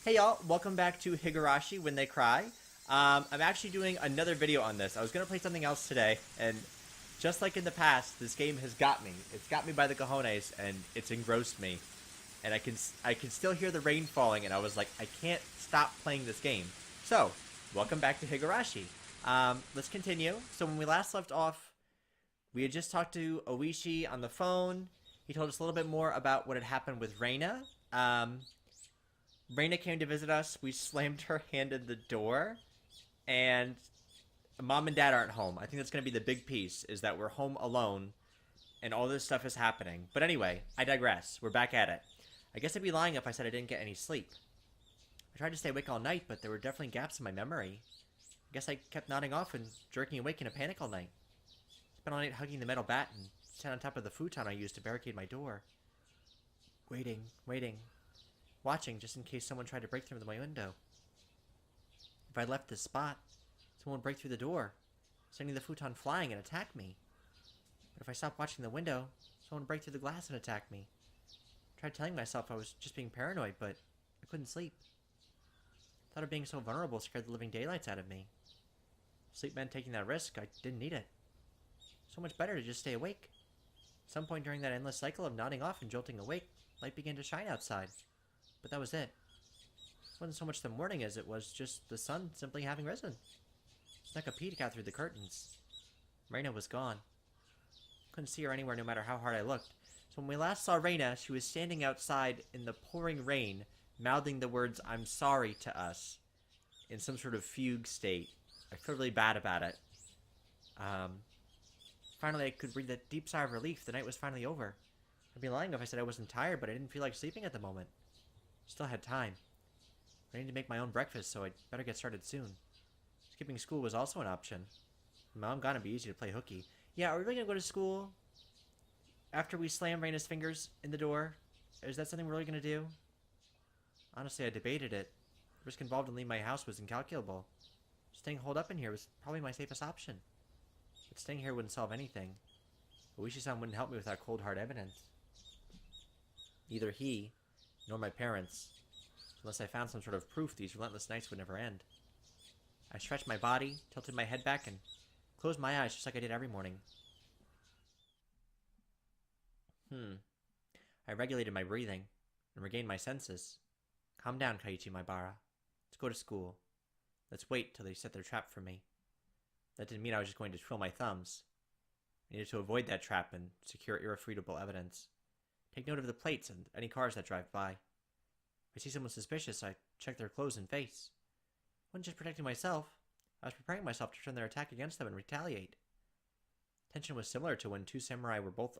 Hey y'all, welcome back to Higurashi When They Cry. I'm actually doing another video on this. I was going to play something else today, and just like in the past, this game has got me. It's got me by the cojones, and it's engrossed me. And I can still hear the rain falling, and I was like, I can't stop playing this game. So, welcome back to Higurashi. Let's continue. So when we last left off, we had just talked to Oishi on the phone. He told us a little bit more about what had happened with Reina. Reina came to visit us. We slammed her hand in the door, and mom and dad aren't home. I think that's going to be the big piece, is that we're home alone, and all this stuff is happening. But anyway, I digress. We're back at it. I guess I'd be lying if I said I didn't get any sleep. I tried to stay awake all night, but there were definitely gaps in my memory. I guess I kept nodding off and jerking awake in a panic all night. Spent all night hugging the metal bat and sat on top of the futon I used to barricade my door. Waiting, watching just in case someone tried to break through my window. If I left this spot, someone would break through the door, sending the futon flying and attack me. But if I stopped watching the window, someone would break through the glass and attack me. I tried telling myself I was just being paranoid, but I couldn't sleep. Thought of being so vulnerable scared the living daylights out of me. Sleep meant taking that risk. I didn't need it. So much better to just stay awake. At some point during that endless cycle of nodding off and jolting awake, light began to shine outside. But that was it. It wasn't so much the morning as it was just the sun simply having risen. Snuck a peek out through the curtains. Reina was gone. Couldn't see her anywhere no matter how hard I looked. So when we last saw Reina, she was standing outside in the pouring rain, mouthing the words, "I'm sorry" to us, in some sort of fugue state. I feel really bad about it. Finally, I could breathe a deep sigh of relief. The night was finally over. I'd be lying if I said I wasn't tired, but I didn't feel like sleeping at the moment. Still had time. I needed to make my own breakfast, so I'd better get started soon. Skipping school was also an option. With Mom gone, it'd be easy to play hooky. Yeah, are we really gonna go to school after we slam Raina's fingers in the door? Is that something we're really gonna do? Honestly, I debated it. The risk involved in leaving my house was incalculable. Staying holed up in here was probably my safest option. But staying here wouldn't solve anything. Oishi-san wouldn't help me without cold hard evidence. Neither he, nor my parents. Unless I found some sort of proof, these relentless nights would never end. I stretched my body, tilted my head back, and closed my eyes just like I did every morning. I regulated my breathing and regained my senses. Calm down, Kaiichi Maibara. Let's go to school. Let's wait till they set their trap for me. That didn't mean I was just going to twiddle my thumbs. I needed to avoid that trap and secure irrefutable evidence. Take note of the plates and any cars that drive by. If I see someone suspicious, I check their clothes and face. I wasn't just protecting myself, I was preparing myself to turn their attack against them and retaliate. Tension was similar to when two samurai were both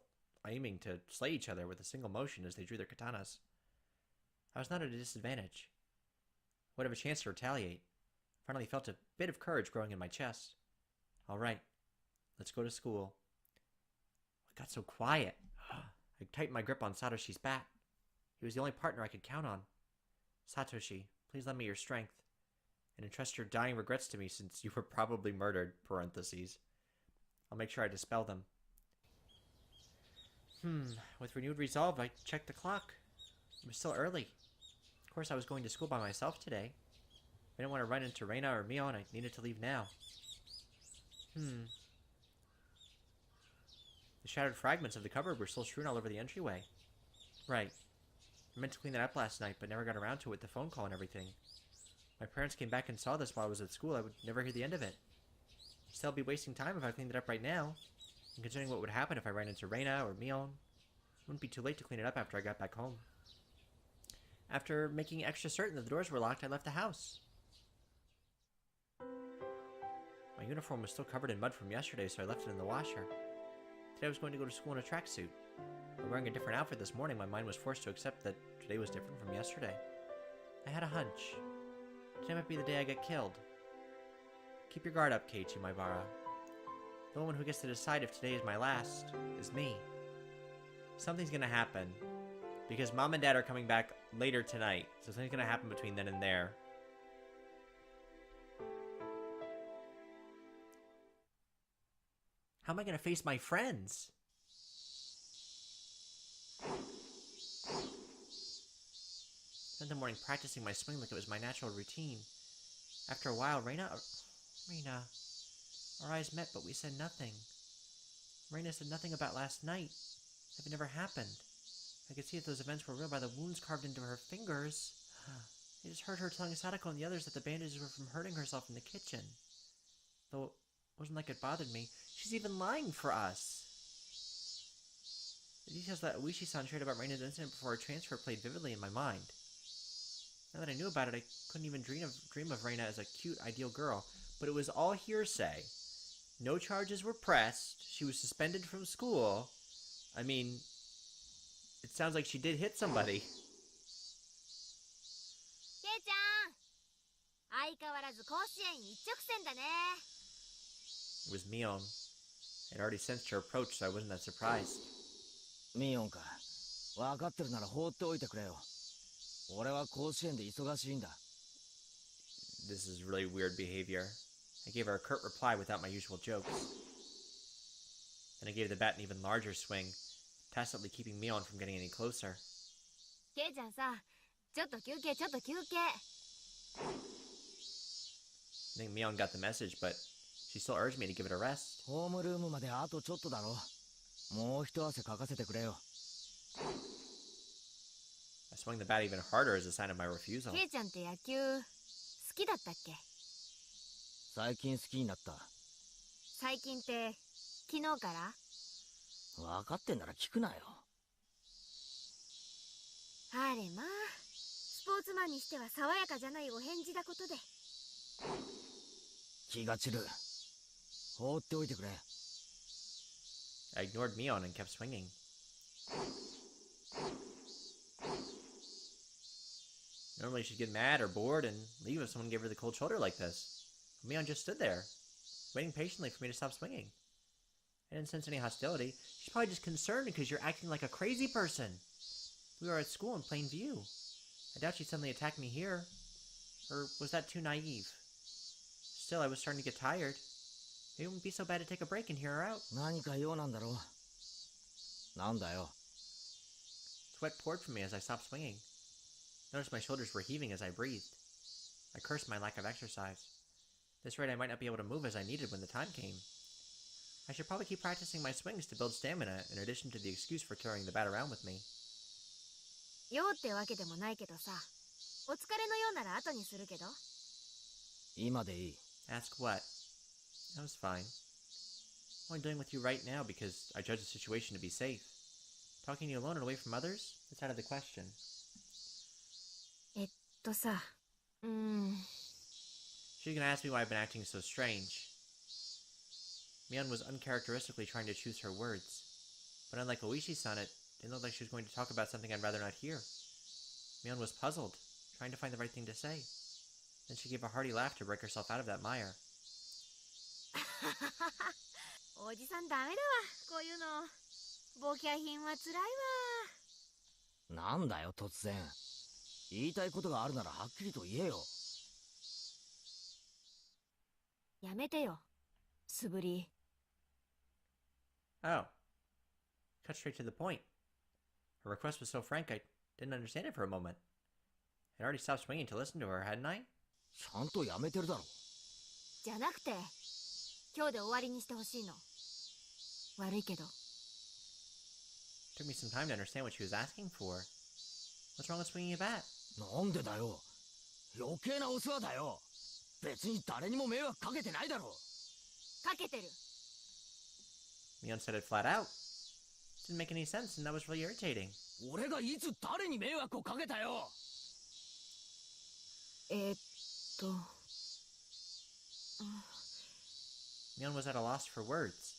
aiming to slay each other with a single motion as they drew their katanas. I was not at a disadvantage. I would have a chance to retaliate. I finally felt a bit of courage growing in my chest. All right, let's go to school. It got so quiet. I tightened my grip on Satoshi's bat. He was the only partner I could count on. Satoshi, please lend me your strength. And entrust your dying regrets to me since you were probably murdered, parentheses. I'll make sure I dispel them. With renewed resolve, I checked the clock. It was still early. Of course, I was going to school by myself today. I didn't want to run into Reina or Mio, and I needed to leave now. The shattered fragments of the cupboard were still strewn all over the entryway. Right. I meant to clean that up last night, but never got around to it with the phone call and everything. My parents came back and saw this while I was at school. I would never hear the end of it. Still, I'd be wasting time if I cleaned it up right now. And considering what would happen if I ran into Reina or Mion, it wouldn't be too late to clean it up after I got back home. After making extra certain that the doors were locked, I left the house. My uniform was still covered in mud from yesterday, so I left it in the washer. Today I was going to go to school in a tracksuit. By wearing a different outfit this morning, my mind was forced to accept that today was different from yesterday. I had a hunch. Today might be the day I get killed. Keep your guard up, Keiichi Maibara. The one who gets to decide if today is my last is me. Something's gonna happen. Because Mom and Dad are coming back later tonight, so something's gonna happen between then and there. How am I gonna face my friends? Spent the morning practicing my swing like it was my natural routine. After a while, Reina, our eyes met, but we said nothing. Reina said nothing about last night. It never happened. I could see that those events were real by the wounds carved into her fingers. I just heard her telling Sadako and the others that the bandages were from hurting herself in the kitchen. Though it wasn't like it bothered me. She's even lying for us. The details that Oishi-san shared about Reina's incident before her transfer played vividly in my mind. Now that I knew about it, I couldn't even dream of Reina as a cute, ideal girl. But it was all hearsay. No charges were pressed. She was suspended from school. I mean, it sounds like she did hit somebody. It was Mion. I'd already sensed her approach, so I wasn't that surprised. Mionか。わかってるなら放っておいてくれよ。俺は甲子園で忙しいんだ。This is really weird behavior. I gave her a curt reply without my usual jokes. Then I gave the bat an even larger swing, tacitly keeping Mion from getting any closer. I think Mion got the message, but she still urged me to give it a rest. ホームルームまであとちょっとだろ。もう一汗かかせてくれよ。I swung the bat even harder as a sign of my refusal. ケイちゃんって野球好きだったっけ？最近好きになった。最近って昨日から？分かってんなら聞くなよ。あれまあ、スポーツマンにしては爽やかじゃないお返事だことで。気が散る。放っておいてくれ。I ignored Mion and kept swinging. Normally she'd get mad or bored and leave if someone gave her the cold shoulder like this. But Mion just stood there, waiting patiently for me to stop swinging. I didn't sense any hostility. She's probably just concerned because you're acting like a crazy person. We were at school in plain view. I doubt she'd suddenly attack me here. Or was that too naive? Still, I was starting to get tired. Maybe it wouldn't be so bad to take a break and hear her out. 何か用なんだろう。なんだよ。Sweat poured from me as I stopped swinging. Noticed my shoulders were heaving as I breathed. I cursed my lack of exercise. At this rate, I might not be able to move as I needed when the time came. I should probably keep practicing my swings to build stamina, in addition to the excuse for carrying the bat around with me. 用ってわけでもないけどさ、お疲れのようなら後にするけど。今でいい。Ask what? That was fine. I'm only dealing with you right now because I judge the situation to be safe. Talking to you alone and away from others? That's out of the question. さ、She's gonna ask me why I've been acting so strange. Mion was uncharacteristically trying to choose her words. But unlike Oishi-san, it didn't look like she was going to talk about something I'd rather not hear. Mion was puzzled, trying to find the right thing to say. Then she gave a hearty laugh to break herself out of that mire. おじさんダメだわ、こういうの。ボキャ品は辛いわ。なんだよ突然。言いたいことがあるならはっきりと言えよ。やめてよ、素振り。Oh. Cut straight to the point. Her request was so frank I didn't understand it for a moment. I'd already stopped swinging to listen to her, hadn't I? ちゃんとやめてるだろ。じゃなくて、今日で終わりにしてほしいの。悪いけど。Took me some time to understand what she was asking for. What's wrong with swinging a bat? なんでだよ。余計なお世話だよ。別に誰にも迷惑かけてないだろ。かけてる。Mion said it flat out. Didn't make any sense, and that was really irritating. 俺がいつ誰に迷惑をかけたよ。Mion was at a loss for words,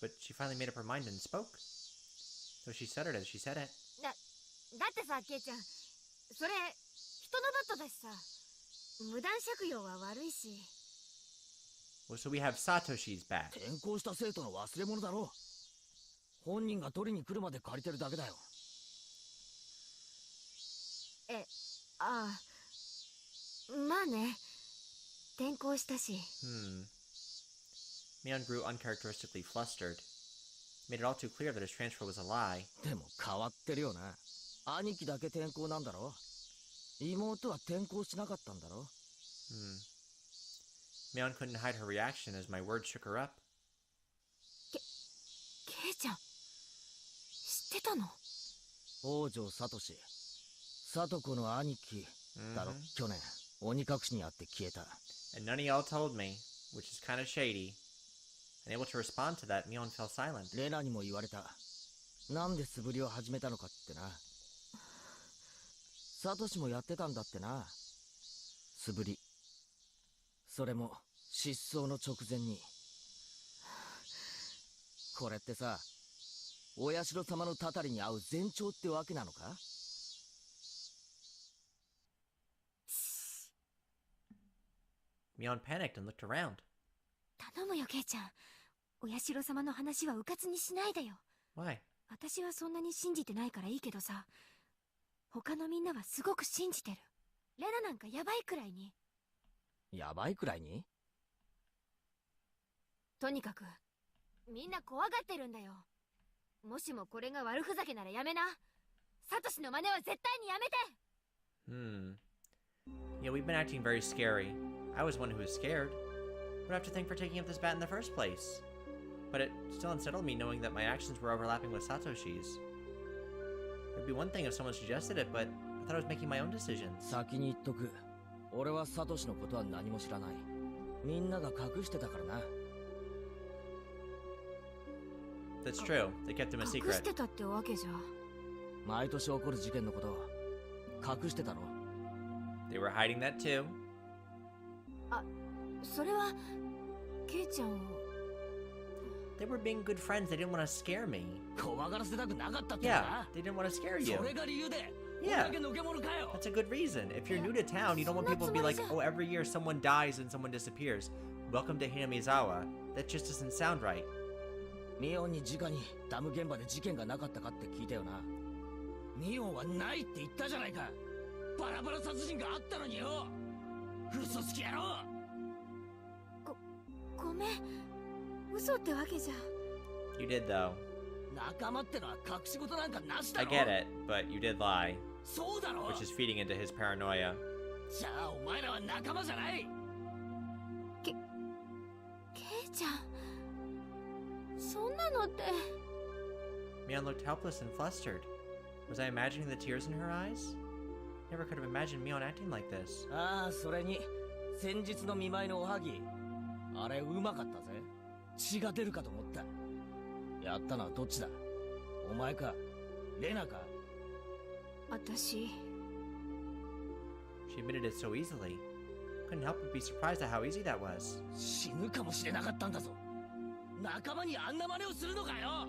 but she finally made up her mind and spoke. Though she stuttered as she said it. だってさ、ケイちゃん、それ人のバットだしさ、無断借用は悪いし。Well, so we have Satoshi's bat. 転校した生徒の忘れ物だろ。本人が取りに来るまで借りてるだけだよ。まあね。転校したし。Mion grew uncharacteristically flustered. Made it all too clear that his transfer was a lie. でも変わってるよな。兄貴だけ転校なんだろ。妹は転校しなかったんだろ。 Mion couldn't hide her reaction as my words shook her up. ケイちゃん知ってたの？王女サトシ、サトコの兄貴だろ。去年鬼隠しにあって消えた。 And none of y'all told me, which is kind of shady. Unable to respond to that, Mion fell silent. レナにも言われた。なんで素振りを始めたのかってな。サトシもやってたんだってな、素振り。それも失踪の直前に。これってさ、お社様のたたりに合う前兆ってわけなのか？ Mion panicked and looked around. 頼むよケイちゃん、お社様の話はうかつにしないでよ。 Why? 私はそんなに信じてないからいいけどさ、他のみんなはすごく信じてる。レナなんかヤバいくらいに。やばいくらいに？とにかくみんな怖がってるんだよ。もしもこれが悪ふざけならやめな。サトシの真似は絶対にやめて。Yeah, we've been acting very scary. I was one who was scared. What do I have to think for taking up this bat in the first place? But it still unsettled me knowing that my actions were overlapping with Satoshi's. It'd be one thing if someone suggested it, but I thought I was making my own decisions. 先に言っとく。俺はサトシのことは何も知らない。みんなが隠してたからな。 That's true. They kept him a 隠し secret. てたってわけじゃ。毎年起こる事件のこと隠してたの？ They were hiding that too. それはケイちゃんを。 They were being good friends. They didn't want to scare me. 怖がらせたくなかったって Yeah, な。 they didn't want to scare you. それが理由で。 Yeah. 俺だけのけ者かよ。 That's a good reason. If you're new to town, you don't want people to be like, oh, every year someone dies and someone disappears. Welcome to Hinamizawa. That just doesn't sound right. ミオンに直にダム現場で事件がなかったかって聞いたよな。ミオンはないって言ったじゃないか。バラバラ殺人があったのによ。嘘つき野郎。ごめん、嘘ってわけじゃ。 You did, though. 仲間ってのは隠し事なんかなしだ I ろ。 get it, but you did lie, そうだろ。 which is feeding into his paranoia. じゃあお前らは仲間じゃない。ケイちゃん、そんなのって。 Mion looked helpless and flustered. Was I imagining the tears in her eyes? Never could have imagined Mion acting like this. ああ、それに先日の見舞いのおはぎ、あれうまかったぜ。血が出るかと思った。やったのはどっちだ？お前かレナか？私。 She admitted it so easily. Couldn't help but be surprised at how easy that was. 死ぬかもしれなかったんだぞ。仲間にあんな真似をするのかよ。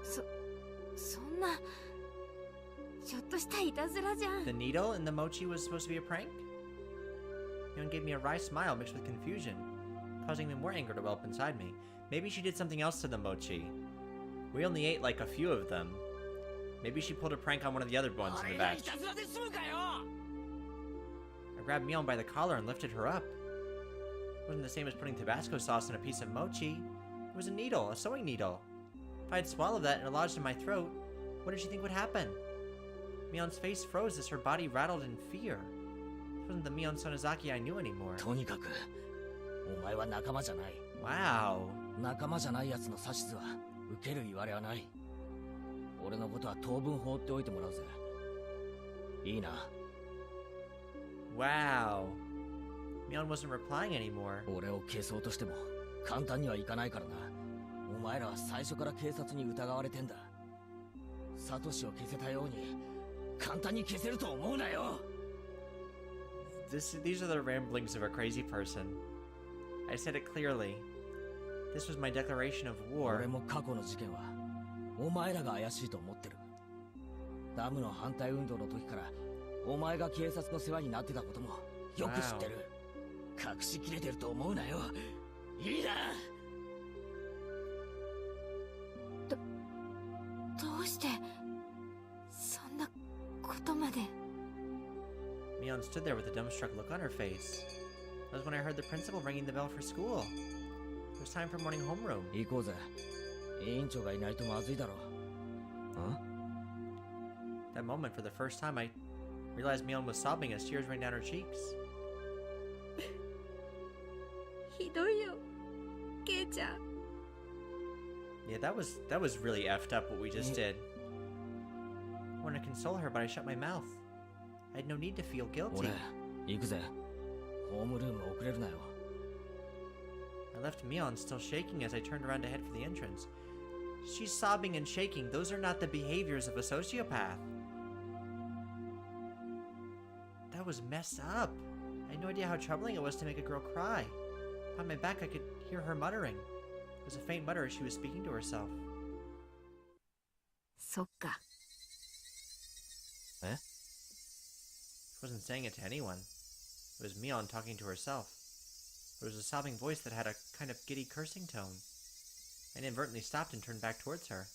そんなちょっとしたいたずらじゃん。 The needle in the mochi was supposed to be a prank? Mion gave me a wry smile mixed with confusion, causing even more anger to well up inside me. Maybe she did something else to the mochi. We only ate like a few of them. Maybe she pulled a prank on one of the other ones in the batch. I grabbed Mion by the collar and lifted her up. It wasn't the same as putting Tabasco sauce in a piece of mochi. It was a needle, a sewing needle. If I had swallowed that and it lodged in my throat, what did she think would happen? Mion's face froze as her body rattled in fear. This wasn't the Mion Sonozaki I knew anymore. とにかくお前は仲間じゃない。 Wow. 仲間じゃない奴の指図は受ける言われはない。俺のことは当分放っておいてもらうぜ。いいな。 Wow. Mion wasn't replying anymore. 俺を消そうとしても簡単にはいかないからな。お前らは最初から警察に疑われてんだ。サトシを消せたように簡単に消せると思うなよ。 These are the ramblings of a crazy person. I said it clearly. This was my declaration of war. 俺も過去の事件はお前らが怪しいと思ってる。ダムの反対運動の時からお前が警察の世話になってたこともよく知ってる。隠しきれてると思うなよ。いいな。どうしてそんなことまで。 Mion stood there with a dumbstruck look on her face. That was when I heard the principal ringing the bell for school. It was time for morning homeroom. 行こうぜ。委員長がいないとまずいだろう。That moment, for the first time, I realized Mion was sobbing as tears ran down her cheeks. ひどいよ、ケイちゃん。 Yeah, that was really effed up what we just did. I wanted to console her, but I shut my mouth. I had no need to feel guilty. 俺、行くぜ。ホームルーム遅れるなよ。 I left Mion still shaking as I turned around to head for the entrance. She's sobbing and shaking. Those are not the behaviors of a sociopath. That was messed up. I had no idea how troubling it was to make a girl cry. On my back, I could hear her muttering. It was a faint mutter as she was speaking to herself. そっか。 Eh? She wasn't saying it to anyone. It was Mion talking to herself. It was a sobbing voice that had a kind of giddy cursing tone. I inadvertently stopped and turned back towards her.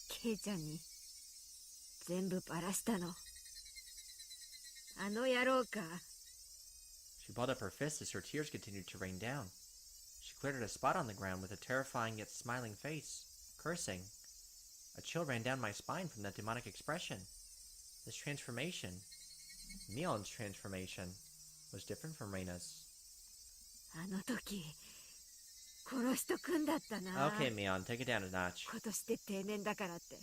ケイちゃんに全部バラしたの。あの野郎か。 She balled up her fists as her tears continued to rain down. She cleared out a spot on the ground with a terrifying yet smiling face, cursing. A chill ran down my spine from that demonic expression. This transformation, Mion's transformation, was different from Reina's. あの時殺しとくんだったな。 Okay, Mion, take it down a notch. 今年で定年だからって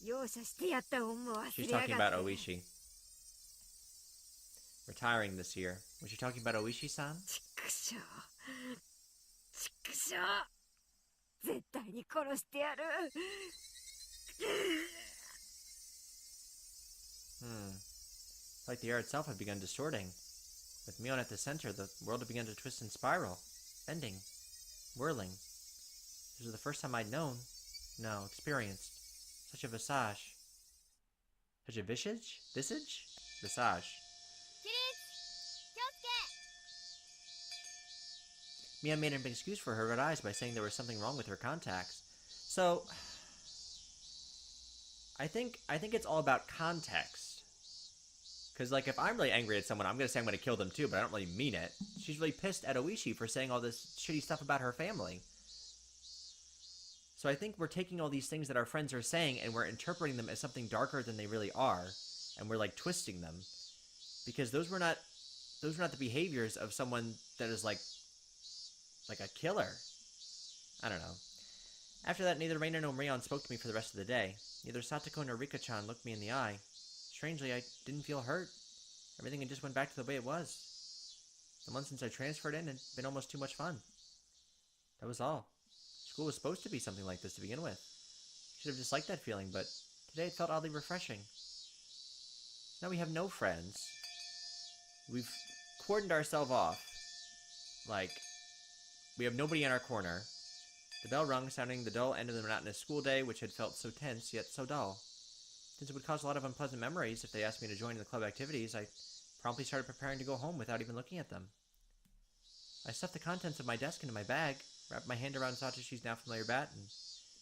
容赦してやった恩も忘 She's れやがっ talking て。 about Oishi. Retiring this year. Was she talking about Oishi-san? ちくしょう。ちくしょう。絶対に殺してやる。 It's like the air itself had begun distorting. With Mion at the center, the world had begun to twist and spiral, bending, whirling. This was the first time I'd experienced such a visage. Such a visage? Visage? Visage. 起立。気をつけ。 Mion made an excuse for her red eyes by saying there was something wrong with her contacts. So, I think it's all about context. Because, like, if I'm really angry at someone, I'm going to say I'm going to kill them too, but I don't really mean it. She's really pissed at Oishi for saying all this shitty stuff about her family. So I think we're taking all these things that our friends are saying and we're interpreting them as something darker than they really are. And we're, like, twisting them. Because those were not the behaviors of someone that is, like a killer. I don't know. After that, neither Reina nor Mion spoke to me for the rest of the day. Neither Satoko nor Rika-chan looked me in the eye. Strangely, I didn't feel hurt. Everything had just went back to the way it was. The month since I transferred in had been almost too much fun. That was all. School was supposed to be something like this to begin with. Should have disliked that feeling, but today it felt oddly refreshing. Now we have no friends. We've cordoned ourselves off. Like, we have nobody in our corner. The bell rung, sounding the dull end of the monotonous school day, which had felt so tense, yet so dull. Since it would cause a lot of unpleasant memories if they asked me to join in the club activities, I promptly started preparing to go home without even looking at them. I stuffed the contents of my desk into my bag, wrapped my hand around Satoshi's now familiar bat, and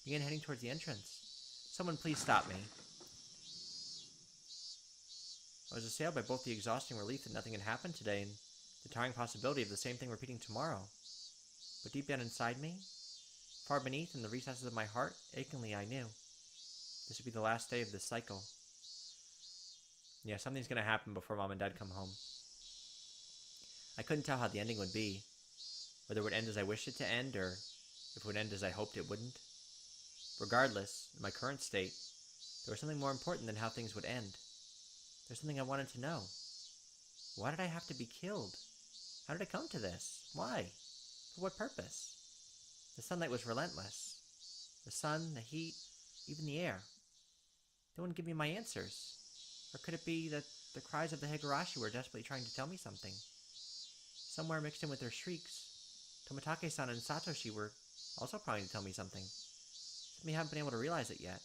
began heading towards the entrance. Someone please stop me. I was assailed by both the exhausting relief that nothing had happened today and the tiring possibility of the same thing repeating tomorrow. But deep down inside me, far beneath in the recesses of my heart, achingly I knew this would be the last day of this cycle. Yeah, something's gonna happen before Mom and Dad come home. I couldn't tell how the ending would be, whether it would end as I wished it to end, or if it would end as I hoped it wouldn't. Regardless, in my current state, there was something more important than how things would end. There's something I wanted to know. Why did I have to be killed? How did it come to this? Why? For what purpose? The sunlight was relentless. The sun, the heat, even the air. They wouldn't give me my answers. Or could it be that the cries of the Higurashi were desperately trying to tell me something? Somewhere mixed in with their shrieks, Tomitake-san and Satoshi were also trying to tell me something. We haven't been able to realize it yet.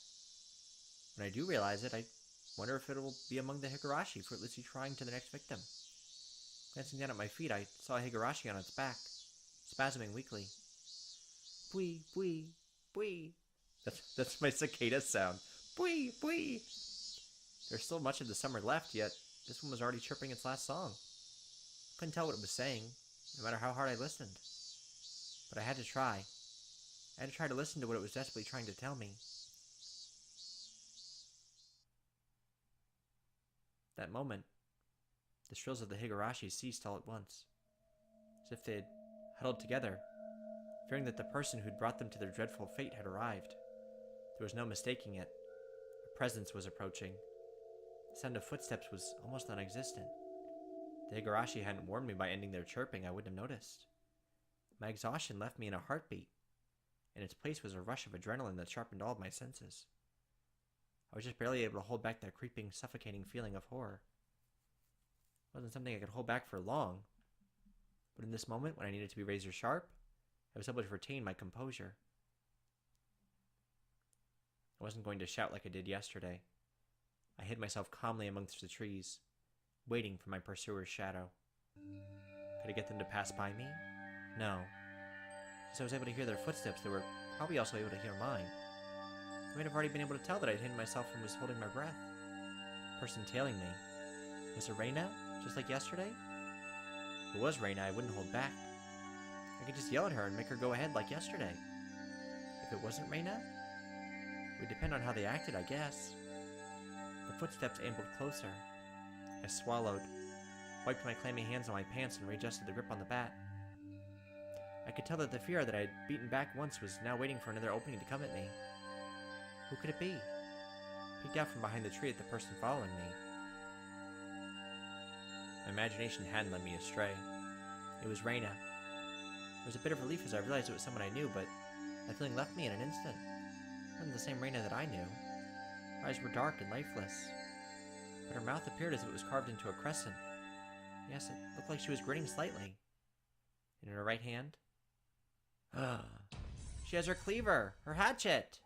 When I do realize it, I wonder if it will be among the Higurashi fruitlessly trying to the next victim. Glancing down at my feet, I saw a Higurashi on its back, spasming weakly. Bwee, bwee, bwee. That's my cicada sound. Bwee, bwee. There's still much of the summer left, yet this one was already chirping its last song. Couldn't tell what it was saying, no matter how hard I listened. But I had to try. I had to try to listen to what it was desperately trying to tell me. That moment, the shrills of the Higurashi ceased all at once, as if they had huddled together, fearing that the person who'd brought them to their dreadful fate had arrived. There was no mistaking it. A presence was approaching. The sound of footsteps was almost non-existent. The Higurashi hadn't warned me by ending their chirping, I wouldn't have noticed. My exhaustion left me in a heartbeat. In its place was a rush of adrenaline that sharpened all of my senses. I was just barely able to hold back that creeping, suffocating feeling of horror. It wasn't something I could hold back for long. But in this moment, when I needed to be razor sharp, I was able to retain my composure. I wasn't going to shout like I did yesterday. I hid myself calmly amongst the trees, waiting for my pursuer's shadow. Could I get them to pass by me? No. Since I was able to hear their footsteps, they were probably also able to hear mine. They might have already been able to tell that I'd hidden myself and was holding my breath. The person tailing me. Was it Reina? Just like yesterday? If it was Reina, I wouldn't hold back. I could just yell at her and make her go ahead like yesterday. If it wasn't Reina, it would depend on how they acted, I guess. The footsteps ambled closer. I swallowed, wiped my clammy hands on my pants, and readjusted the grip on the bat. I could tell that the fear that I had beaten back once was now waiting for another opening to come at me. Who could it be? I peeked out from behind the tree at the person following me. My imagination hadn't led me astray. It was Reina. There was a bit of relief as I realized it was someone I knew, but that feeling left me in an instant. It wasn't the same Reina that I knew. Her eyes were dark and lifeless, but her mouth appeared as if it was carved into a crescent. Yes, it looked like she was grinning slightly. And in her right hand, she has her cleaver, her hatchet.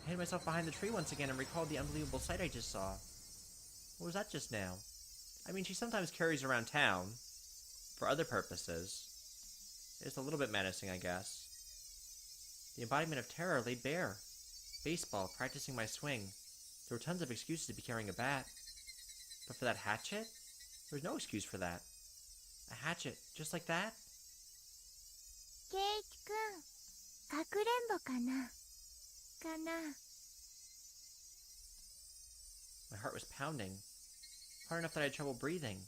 I hid myself behind the tree once again and recalled the unbelievable sight I just saw. What was that just now? I mean, she sometimes carries around town for other purposes. It's a little bit menacing, I guess. The embodiment of terror laid bare. Baseball, practicing my swing. There were tons of excuses to be carrying a bat. But for that hatchet? There was no excuse for that. A hatchet, just like that? ケイチくん、かくれんぼかなかな My heart was pounding, hard enough that I had trouble breathing.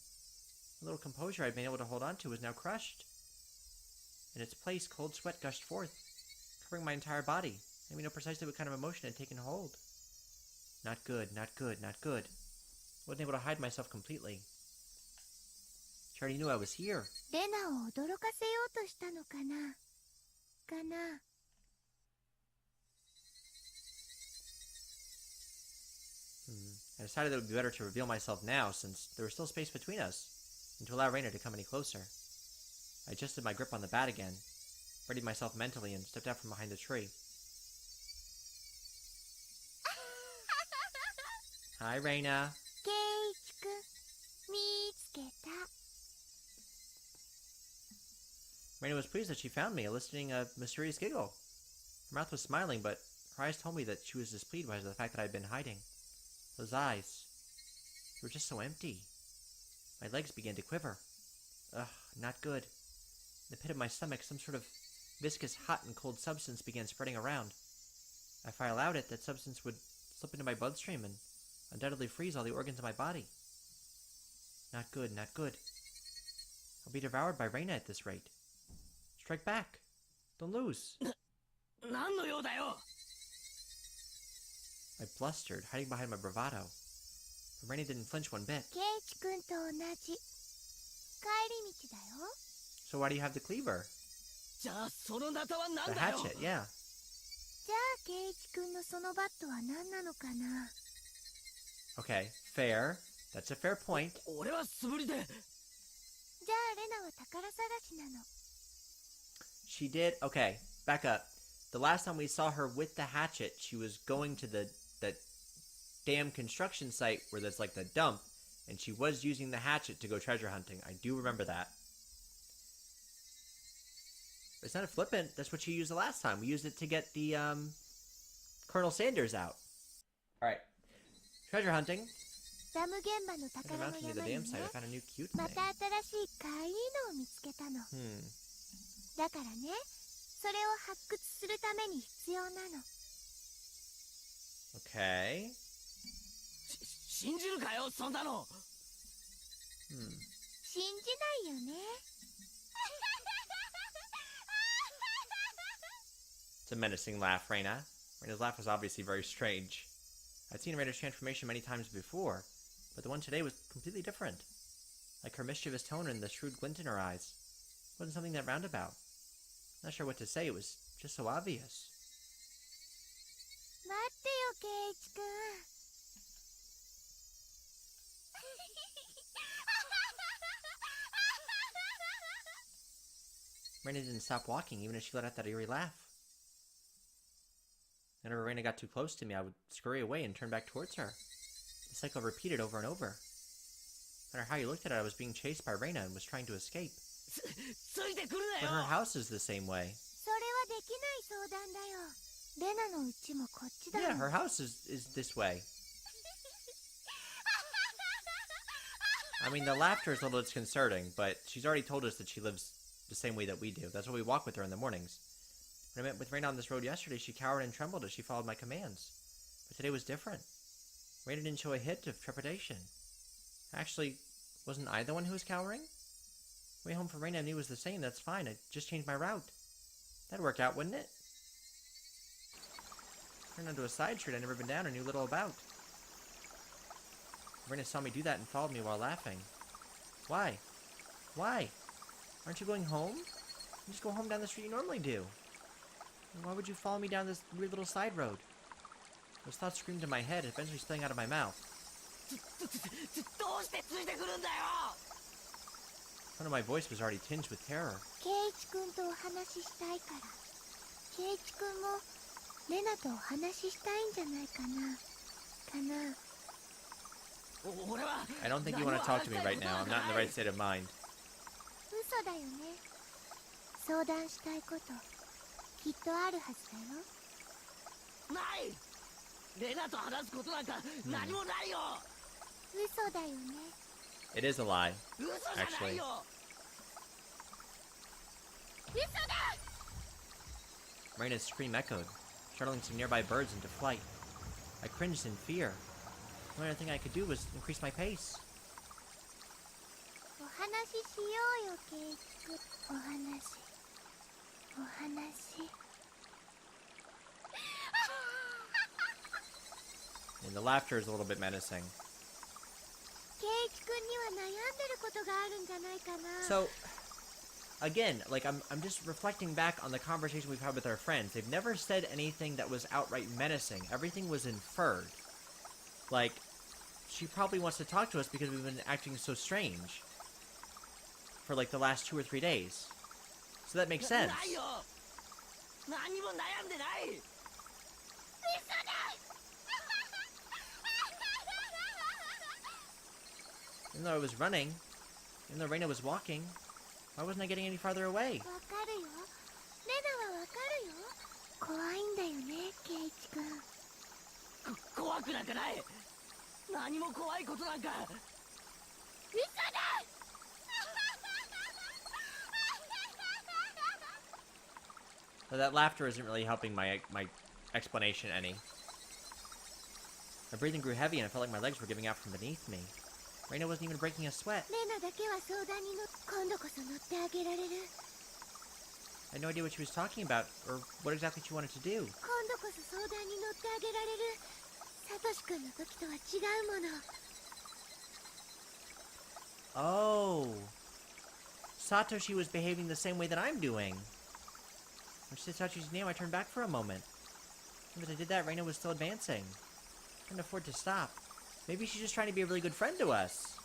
The little composure I'd been able to hold on to was now crushed. In its place, cold sweat gushed forth, covering my entire body. I didn't know precisely what kind of emotion had taken hold. Not good, not good, not good. I wasn't able to hide myself completely. She already knew I was here. レナを驚かせようとしたのかなかな I decided it would be better to reveal myself now, since there was still space between us, and to allow Reina to come any closer. I adjusted my grip on the bat again, readied myself mentally, and stepped out from behind the tree. Hi, Reina. ケイチくん、見つけた Reina was pleased that she found me, eliciting a mysterious giggle. Her mouth was smiling, but her eyes told me that she was displeased by the fact that I had been hiding. Those eyes, they were just so empty. My legs began to quiver. Ugh, not good. In the pit of my stomach, some sort of viscous, hot, and cold substance began spreading around. If I allowed it, that substance would slip into my bloodstream and undoubtedly freeze all the organs of my body. Not good, not good. I'll be devoured by Reina at this rate. Strike back. Don't lose. 何の用だよ I blustered, hiding behind my bravado. But Reina didn't flinch one bit. ケイチくんと同じ帰り道だよ So why do you have the cleaver? じゃあそのナタは何 The だよ hatchet, yeah. じゃあケイチくんのそのバットは何なのかな Okay, fair. That's a fair point. 俺は素振りでじゃあレナは宝探しなの She did. Okay, back up. The last time we saw her with the hatchet, she was going to the damn construction site where there's like the dump, and she was using the hatchet to go treasure hunting. I do remember that. But it's not a flippant. That's what she used the last time. We used it to get the Colonel Sanders out. All right, treasure hunting. ダム現場の On the 宝の mountain near the 山に dam ね site, I found a new cute ま thing. た新しい可愛いのを見つけたのだからねそれを発掘するために必要なの Okay. 信じるかよそんなの。信じないよね。It's a menacing laugh, Reina. Reina's laugh was obviously very strange. I'd seen Reina's transformation many times before, but the one today was completely different. Like her mischievous tone and the shrewd glint in her eyes. It wasn't something that roundabout. Not sure what to say, it was just so obvious. 待ってよ、ケイイチくん。Reina didn't stop walking even as she let out that eerie laugh. Whenever Reina got too close to me, I would scurry away and turn back towards her. The cycle repeated over and over. No matter how you looked at it, I was being chased by Reina and was trying to escape. ついてくるな But よ。 her house is the same way. それはできない相談だよ。レナの家もこっちだもん。 Yeah, her house is this way. I mean, the laughter is a little disconcerting, but she's already told us that she lives the same way that we do. That's why we walk with her in the mornings. When I met with Reina on this road yesterday, she cowered and trembled as she followed my commands. But today was different. Reina didn't show a hint of trepidation. Actually, wasn't I the one who was cowering? Way home from Reina I knew was the same. That's fine. I just changed my route. That'd work out, wouldn't it? Turned onto a side street I'd never been down or knew little about. Reina saw me do that and followed me while laughing. Why? Why? Aren't you going home? You just go home down the street you normally do. And why would you follow me down this weird little side road? Those thoughts screamed in my head, eventually spilling out of my mouth. どうしてついてくるんだよ。 One of my voice was already tinged with terror. ケイイチくんとお話ししたいから。ケイイチくんもレナとお話ししたいんじゃないかな。俺は I don't think you want to talk to me right now. I'm not in the right state of mind. 嘘だよね。相談したいこときっとあるはずだよ。ない。レナと話すことなんか何もないよ。嘘だよね。 It is a lie. 嘘じゃないよ。嘘だ。 Reina's scream echoed, startling some nearby birds into flight. I cringed in fear. The only thing I could do was increase my pace. お話ししようよ、ケイイチくん。お話。 And the laughter is a little bit menacing. ケイイチくんには悩んでることがあるんじゃないかな。 So, again, like I'm just reflecting back on the conversation we've had with our friends. They've never said anything that was outright menacing. Everything was inferred. Like, she probably wants to talk to us because we've been acting so strange for like the last 2 or 3 days. So that makes sense. ないよ。何にも悩んでない。 Even though I was running, even though Reina was walking, why wasn't I getting any farther away? わかるよ。レナはわかるよ。怖いんだよね、ケイイチくん。怖くなんかない。何も怖いことなんか。嘘だ。 But that laughter isn't really helping my explanation any. My breathing grew heavy and I felt like my legs were giving out from beneath me. Reina wasn't even breaking a sweat. レナだけは相談に今度こそ乗ってあげられる。 I had no idea what she was talking about or what exactly she wanted to do. 今度こそ相談に乗ってあげられる。サトシくんの時とは違うもの。 Oh. Satoshi was behaving the same way that I'm doing. When she said Satoshi's name, I turned back for a moment. And as I did that, Reina was still advancing. I couldn't afford to stop. Maybe she's just trying to be a really good friend to us.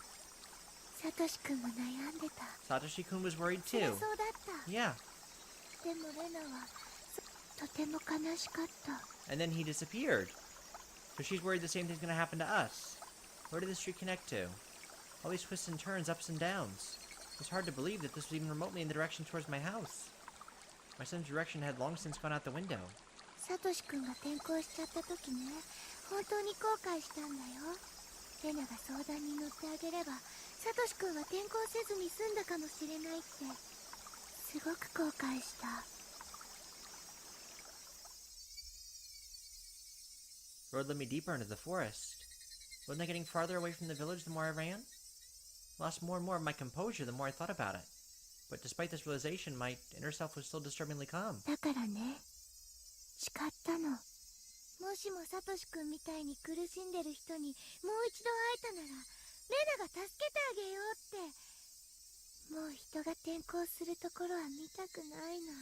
サトシくんも悩んでた。 Satoshi-kun was worried そりゃ too. そうだった。 Yeah. でもレナはとても悲しかった。 And then he disappeared. So she's worried the same thing's gonna happen to us. Where did the street connect to? All these twists and turns, ups and downs. It's hard to believe that this was even remotely in the direction towards my house. My son's direction had long since gone out the window. サトシくんが転校しちゃった時ね、本当に後悔したんだよ。レナが相談に乗ってあげれば、サトシくんは転校せずに済んだかもしれないって、すごく後悔した。road led me deeper into the forest. Wasn't I getting farther away from the village the more I ran? Lost more and more of my composure the more I thought about it. But despite this realization, my inner self was still disturbingly calm. だからね、誓ったの。もしもサトシ君みたいに苦しんでる人にもう一度会えたなら、レナが助けてあげようって。もう人が転校するところは見たくないな。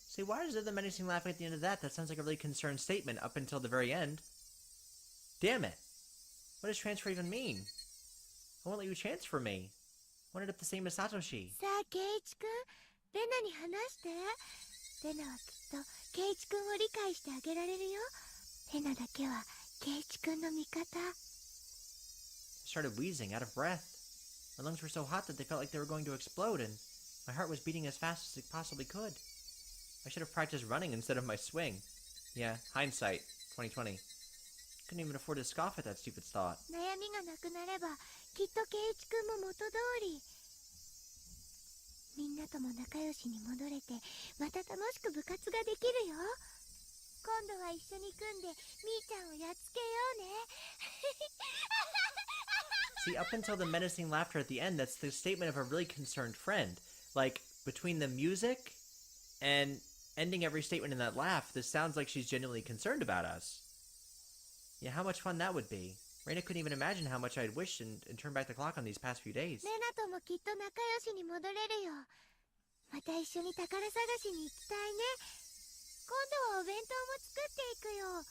See, why is there the menacing laughing at the end of that? That sounds like a really concerned statement up until the very end. Damn it. What does transfer even mean? I won't let you transfer me. I wanted up the same as Satoshi. さあ、ケイチ君、レナに話して。レナはきっとケイチ君を理解してあげられるよ。レナだけはケイチ君の味方。I started wheezing, out of breath. My lungs were so hot that they felt like they were going to explode, and my heart was beating as fast as it possibly could. I should have practiced running instead of my swing. Yeah, hindsight, 2020. Couldn't even afford to scoff at that stupid thought. 悩みがなくなれば、きっとケイチ君も元通り。みんなとも仲良しに戻れて、また楽しく部活ができるよ。今度は一緒に組んで、みーちゃんをやっつけようね。See, up until the menacing laughter at the end, that's the statement of a really concerned friend. Like, between the music and ending every statement in that laugh, this sounds like she's genuinely concerned about us. Yeah, how much fun that would be. Reina couldn't even imagine how much I'd wished and turned back the clock on these past few days. レナともきっと仲良しに戻れるよ。また一緒に宝探しに行きたいね。今度はお弁当も作っていくよ。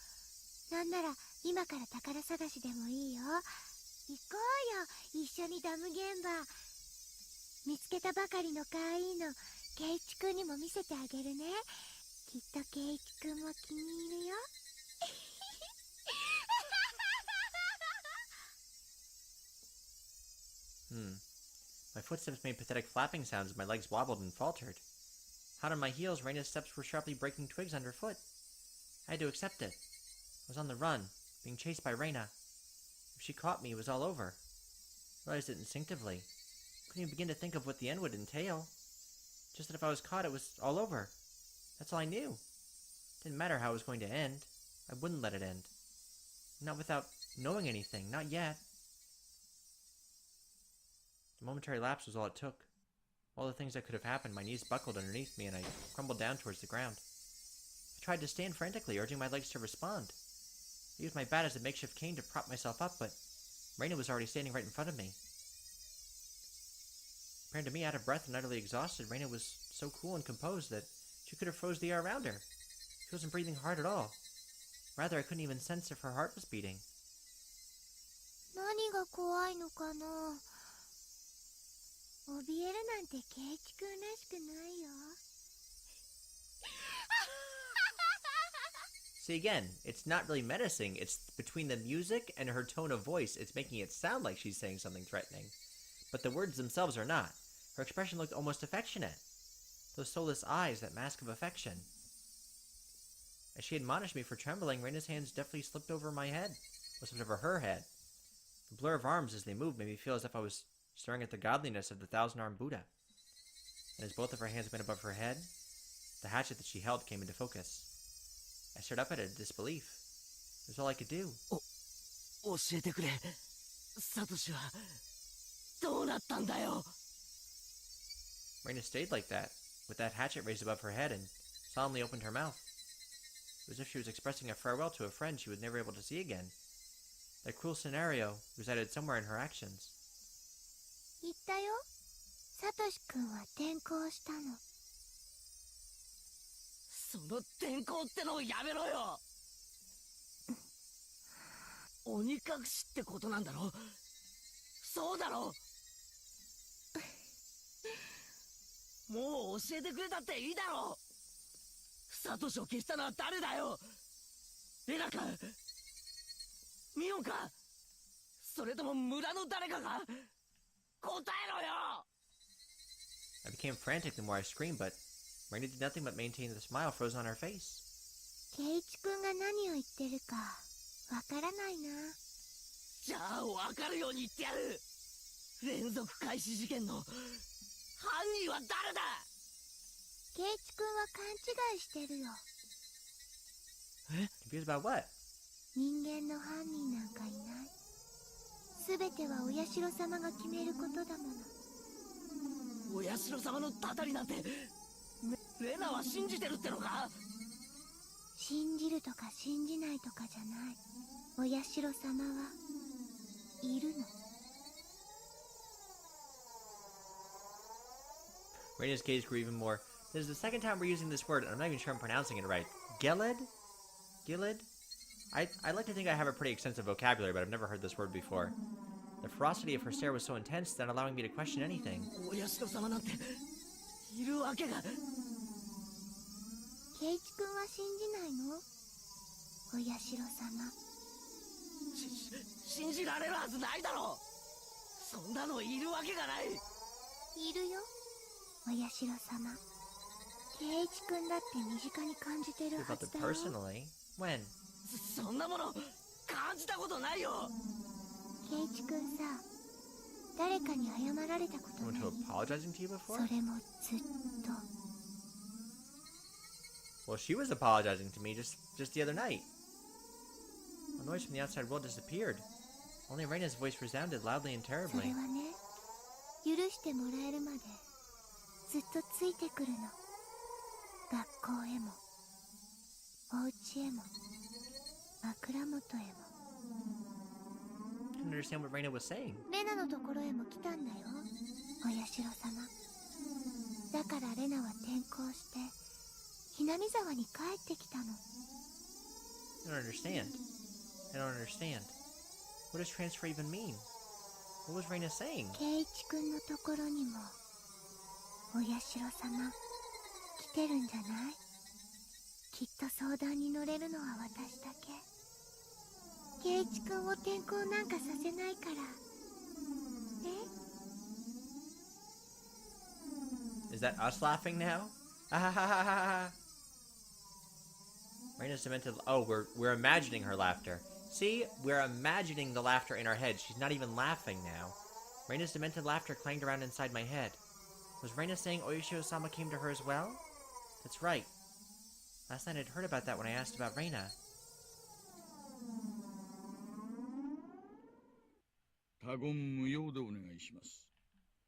なんなら今から宝探しでもいいよ。行こうよ、一緒にダム現場。見つけたばかりの可愛いの、ケイチ君にも見せてあげるね。きっとケイチ君も気に入るよ。My footsteps made pathetic flapping sounds as my legs wobbled and faltered. Hot on my heels, Reina's steps were sharply breaking twigs underfoot. I had to accept it. I was on the run, being chased by Reina. If she caught me, it was all over. I realized it instinctively. Couldn't even begin to think of what the end would entail. Just that if I was caught, it was all over. That's all I knew. Didn't matter how it was going to end. I wouldn't let it end. Not without knowing anything, not yet. The momentary lapse was all it took. All the things that could have happened, my knees buckled underneath me and I crumbled down towards the ground. I tried to stand frantically, urging my legs to respond. I used my bat as a makeshift cane to prop myself up, but Reina was already standing right in front of me. Compared to me, out of breath and utterly exhausted, Reina was so cool and composed that she could have froze the air around her. She wasn't breathing hard at all. Rather, I couldn't even sense if her heart was beating. 何が怖いのかな。怯えるなんてケイチ君らしくないよ。See, again, it's not really menacing. It's between the music and her tone of voice, it's making it sound like she's saying something threatening. But the words themselves are not. Her expression looked almost affectionate. Those soulless eyes, that mask of affection. As she admonished me for trembling, Reina's hands deftly slipped over my head, or slipped over her head. The blur of arms as they moved made me feel as if I was staring at the godliness of the thousand-armed Buddha. And as both of her hands went above her head, the hatchet that she held came into focus. I stared up at it in disbelief. It was all I could do. 教えてくれ。サトシはどうなったんだよ。Reina stayed like that, with that hatchet raised above her head, and solemnly opened her mouth. It was as if she was expressing a farewell to a friend she was never able to see again. That cruel scenario resided somewhere in her actions. 言ったよ。サトシ君は転校したの。その転校ってのをやめろよ。鬼隠しってことなんだろ。そうだろ。もう教えてくれたっていいだろ。サトシを消したのは誰だよ。レナかミオンか、それとも村の誰かが。答えろよ。 I became frantic the more I screamed, but Reina did nothing but maintain the smile frozen on her face. ケイチ君が何を言ってるかわからないな。じゃあ分かるように言ってやる。連続開始事件の犯人は誰だ。ケイチ君は勘違いしてるよ。Confused about what? 人間の犯人なんかいない。すべてはお社様が決めることだもの。お社様のたたりなんてレナは信じてるってのか？信じるとか信じないとかじゃない。お社様はいるの。Raina's gaze grew even more. This is the second time we're using this word, and I'm not even sure I'm pronouncing it right. Gelid? Gilid? I like to think I have a pretty extensive vocabulary, but I've never heard this word before. The ferocity of her stare was so intense that allowing me to question anything. お社様なんているわけが。ケイチ君は信じないの？お社様。信じられるはずないだろ。そんなのいるわけがない。いるよ、お社様。ケイチ君だって身近に感じてるはずだよ。Personally? When? そんなもの感じたことないよ。ケイチ君さ、誰かに謝られたことない？ apologizing to you before? それもずっと。Well, she was apologizing to me just the other night. The noise from the outside world disappeared. Only Reina's voice resounded loudly and それ terribly. はね、許してもらえるまでずっとついてくるの。学校へも、お家へも、枕元へも。I couldn't understand what Reina was saying. レナのところへも来たんだよ、お社様。だからレナは転校してひなみ沢に帰ってきたの。I don't understand. I don't understand. What does transfer even mean? What was Reina saying? ケイチ君のところにもお社様来てるんじゃない？きっと相談に乗れるのは私だけ。ケイチ君を転校なんかさせないから。Is that us laughing now? Reina's demented. Oh, we're imagining her laughter. See, we're imagining the laughter in our head. She's not even laughing now. Reina's demented laughter clanged around inside my head. Was Reina saying Oyashio-sama came to her as well? That's right. Last night I'd heard about that when I asked about Reina. 他言無用でお願いします。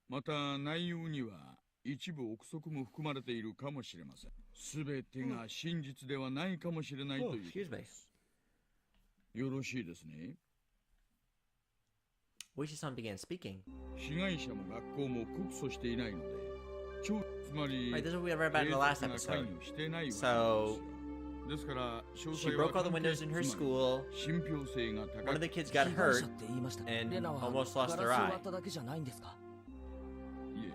また内容には一部憶測も含まれているかもしれません。すべてが真実ではないかもしれないということです。よろしいですね。Oishi-san began speaking. 被害者も学校も告訴していないので、今日つまり Right, this is what we read about in the last episode. してないわけです。 So ですから詳 she 細は broke all the windows in her school. 信憑性が高 One of い。 the kids got hurt って言いました。 and レナは almost lost ガ their ラスを eye. 割っただけじゃないんですか？いえ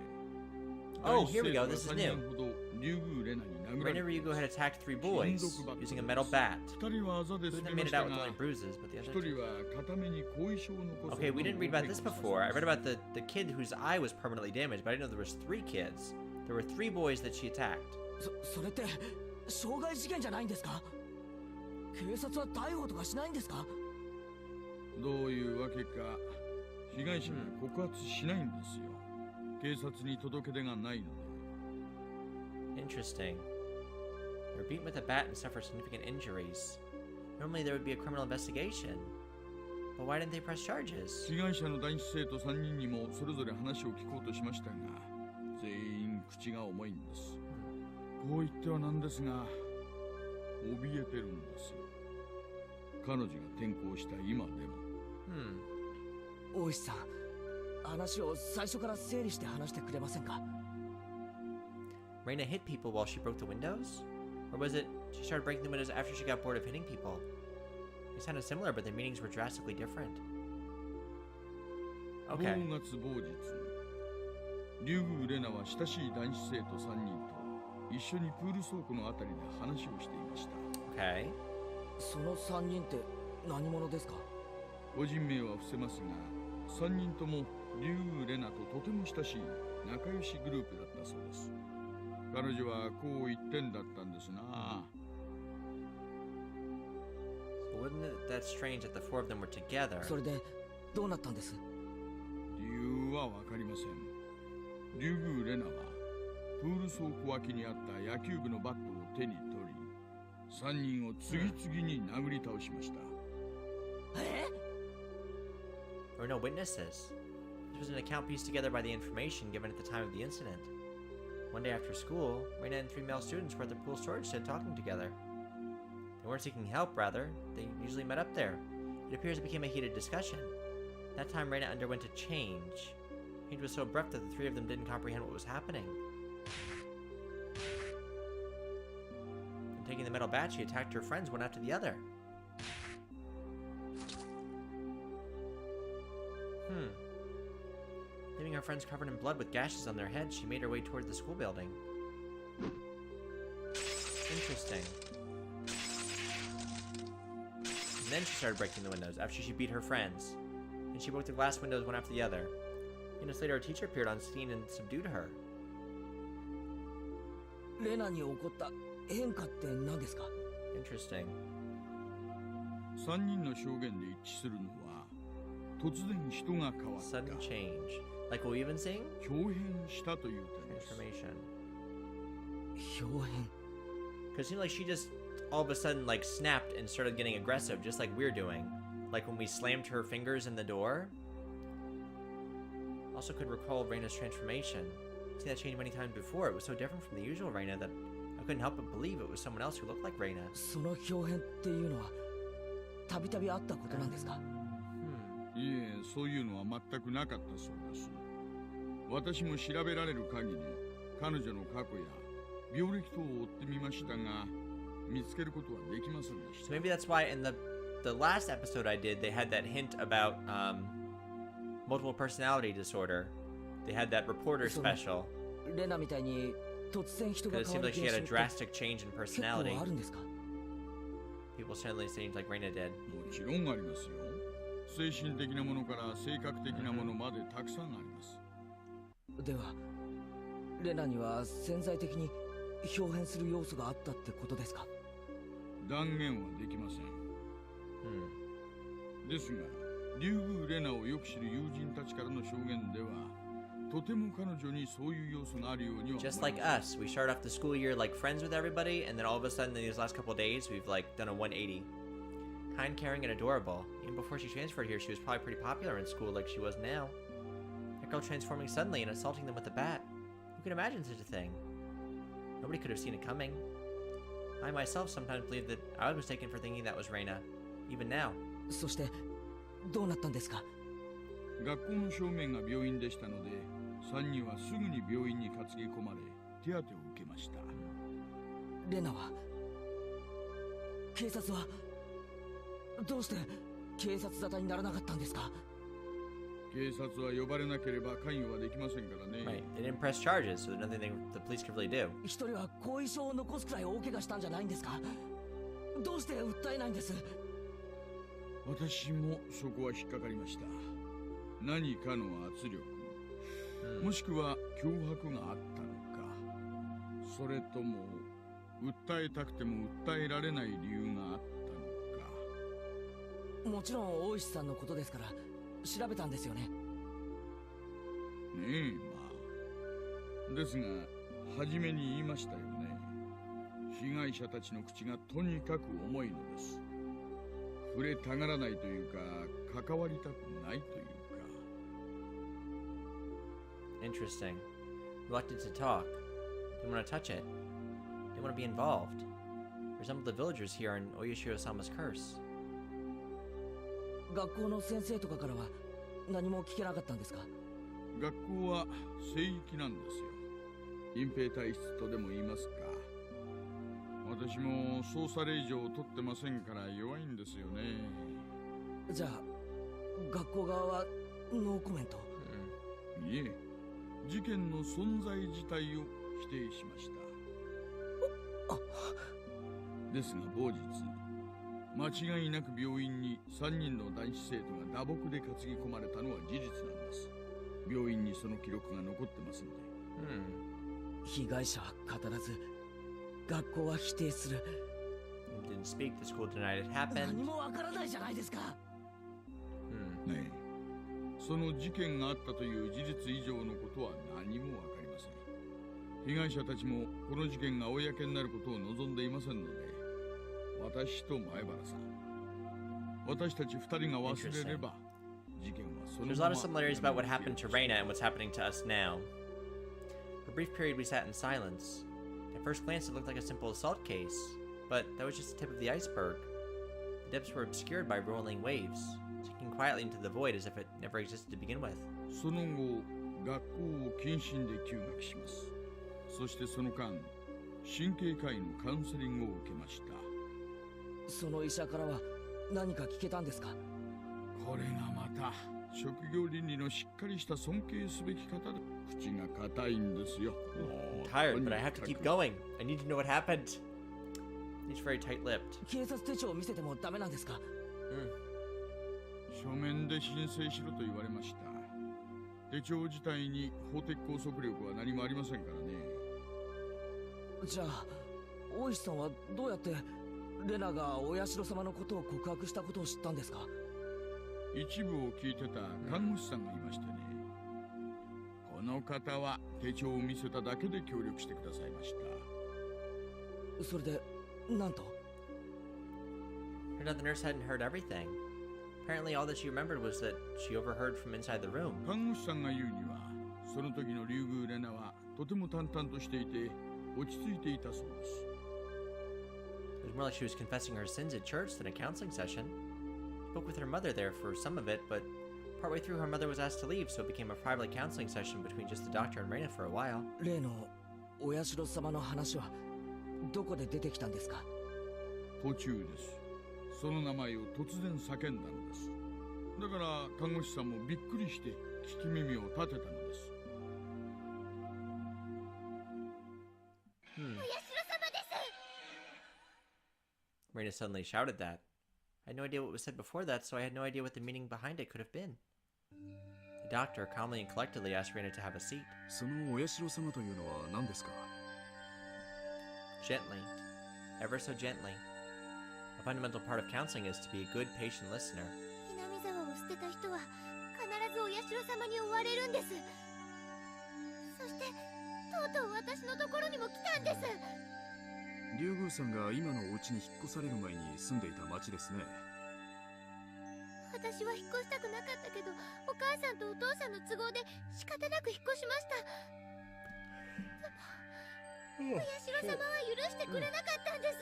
Oh, here we go. This is 3 new. 年ほどリュウグウレナに殴ら Reina れ Ryugu had attacked 3 boys using a metal bat. 2人はあざで Two of 済 them み made ま it した が out with only bruises, but the 1 other 人は片目に後遺症を残す Okay, we didn't read about this before. I read about the kid whose eye was permanently damaged, but I didn't know there was 3 kids. There were 3 boys that she attacked. それって傷害事件じゃないんですか？警察は逮捕とかしないんですか？どういうわけか被害者が告発しないんですよ。警察に届け出がないので。 Interesting. They were beaten with a bat and suffered significant injuries. Normally there would be a criminal investigation. But why didn't they press charges? 被害者の男子生徒3人にもそれぞれ話を聞こうとしましたが、全員口が重いんです。こう言ってはなんですが、怯えてるんですよ。彼女が転校した今でも。大石さん、話を最初から整理して話してくれませんか？ Reina hit people while she broke the windows? Or was it she started breaking the windows after she got bored of hitting people? They sounded similar, but their meanings were drastically different. Okay. 5月某日、リュウグウレナは親しい男子生徒3人と一緒にプール倉庫のあたりで話をしていました。Okay. その3人って何者ですか？個人名は伏せますが、3人ともリュウグウレナととても親しい仲良しグループだったそうです。彼女はこう言ってんだったんですな。 So wouldn't it that strange that the 4 of them were together? それでどうなったんです？理由はわかりません。リュウグウレナはプール倉庫脇にあった野球部のバットを手に取り、3人を次々に殴り倒しました。There were no witnesses. This was an account pieced together by the information given at the time of the incident. One day after school, Reina and 3 male students were at the pool storage shed talking together. They weren't seeking help, rather. They usually met up there. It appears it became a heated discussion. That time, Reina underwent a change. Change was so abrupt that the 3 of them didn't comprehend what was happening. And taking the metal bat, she attacked her friends one after the other. Leaving her friends covered in blood with gashes on their heads, she made her way toward the school building. Interesting. And then she started breaking the windows after she beat her friends. And she broke the glass windows one after the other. Minutes later, a teacher appeared on scene and subdued her. レナに起こった変化って何ですか? Interesting. 3人の証言で一致するのは、突然人が変わった。 Sudden change. Like what we've been seeing? 豹変したという点です。 Transformation. 豹変 Because it seemed like she just all of a sudden like snapped and started getting aggressive, just like we're doing. Like when we slammed her fingers in the door. Also could recall Reina's transformation. I've seen that change many times before. It was so different from the usual Reina that I couldn't help but believe it was someone else who looked like Reina. その豹変っていうのはたびたびあったことなんですか? いえ、そういうのは全くなかったそうです。私も調べられる限り、彼女の過去や病歴等を追ってみましたが、見つけることはできませんでした。 So maybe that's why in the last episode I did, they had that hint about multiple personality disorder. They had that reporter special. レナみたいに突然人が Because it 変 seemed わる like she had a 現象って drastic change in 結構 personality. あるんですか? People certainly seemed like Reina did. もちろんありますよ。精神的なものから性格的なものまでたくさんあります。では、レナには潜在的に豹変する要素があったってことですか? 断言はできません。ですが、竜宮レナをよく知る友人たちからの証言では、とても彼女にそういう要素があるようには思います。 Just like us, we started off the school year like friends with everybody, and then all of a sudden in these last couple of days, we've like done a 180. Kind, caring, and adorable. Even before she transferred here, she was probably pretty popular in school like she was now. That girl transforming suddenly and assaulting them with a bat. Who could imagine such a thing? Nobody could have seen it coming. I myself sometimes believe that I was mistaken for thinking that was Reina, even now. そしてどうなったんですか? 学校の正面が病院でしたので、3人はすぐに病院に担ぎ込まれ、手当てを受けました。レナは警察はどうして警察沙汰にならなかったんですか? 警察は呼ばれなければ関与はできませんからね。 Right. They didn't press charges, so there's nothing the police could really do. 一人は後遺症を残すくらい大怪我したんじゃないんですか? どうして訴えないんです? 私もそこは引っかかりました。何かの圧力、もしくは脅迫があったのか、それとも訴えたくても訴えられない理由があったのか。もちろん大石さんのことですから調べたんですよね。ねえ、まあ。ですが、初めに言いましたよね。被害者たちの口がとにかく重いのです。触れたがらないというか、関わりたくないというか。Interesting. Reluctant to talk. Didn't want to touch it. Didn't want to be involved. Resembled the villagers here in Oyashiro-sama's curse. 学校の先生とかからは何も聞けなかったんですか? 学校は聖域なんですよ。隠蔽体質とでも言いますか。私も捜査令状を取ってませんから弱いんですよね。じゃあ学校側はノーコメント? いえ、事件の存在自体を否定しました。ですが某日、間違いなく病院に3人の男子生徒が打撲で担ぎ込まれたのは事実なんです。病院にその記録が残ってますので。被害者は語らず、学校は否定する。Didn't speak. The school denied it happened. 何もわからないじゃないですか。ねえ、その事件があったという事実以上のことは何もわかりません。被害者たちもこの事件が公になることを望んでいませんので、私と前原さん。私たち二人が忘れれば、事件はその There's a ま lot of ま similarities about what happened to Reina and what's happening to us now. For a brief period, we sat in silence. At first glance, it looked like a simple assault case, but that was just the tip of the iceberg. The depths were obscured by rolling waves, sinking quietly into the void as if it never existed to begin with. その後、学校を謹慎で休学します。そしてその間、神経科医のカウンセリングを受けました。その医者からは何か聞けたんですか？これがまた職業倫理のしっかりした尊敬すべき方で、口が硬いんですよ。I'm tired, but I have to keep going. I need to know what happened. He's very tight-lipped. 警察手帳を見せてもダメなんですか？書面で申請しろと言われました。手帳自体に法的拘束力は何もありませんからね。じゃあ大石さんはどうやってレナがお社様のことを告白したことを知ったんですか？一部を聞いてた看護師さんがいましてね。この方は手帳を見せただけで協力してくださいました。それでなんと？ Turned out the nurse hadn't heard everything. Apparently, all that she remembered was that she overheard from inside the room. 看護師さんが言うには、その時の竜宮レナはとても淡々としていて落ち着いていたそうです。It was more like she was confessing her sins at church than a counseling session. She spoke with her mother there for some of it, but partway through, her mother was asked to leave, so it became a private counseling session between just the doctor and Reina for a while. 例のお社様の話はどこで出てきたんですか？途中です。その名前を突然叫んだのです。だから看護師さんもびっくりして聞き耳を立てたのです。Reina suddenly shouted that. I had no idea what was said before that, so I had no idea what the meaning behind it could have been. The doctor calmly and collectedly asked Reina to have a seat. そのお社様というのは何ですか？ Gently, ever so gently. A fundamental part of counseling is to be a good, patient listener. ひなみ沢を捨てた人は必ずお社様に追われるんです。そしてとうとう私のところにも来たんです。竜宮さんが今のお家に引っ越される前に住んでいた町ですね。私は引っ越したくなかったけど、お母さんとお父さんの都合で仕方なく引っ越しました。でもお社様は許してくれなかったんです。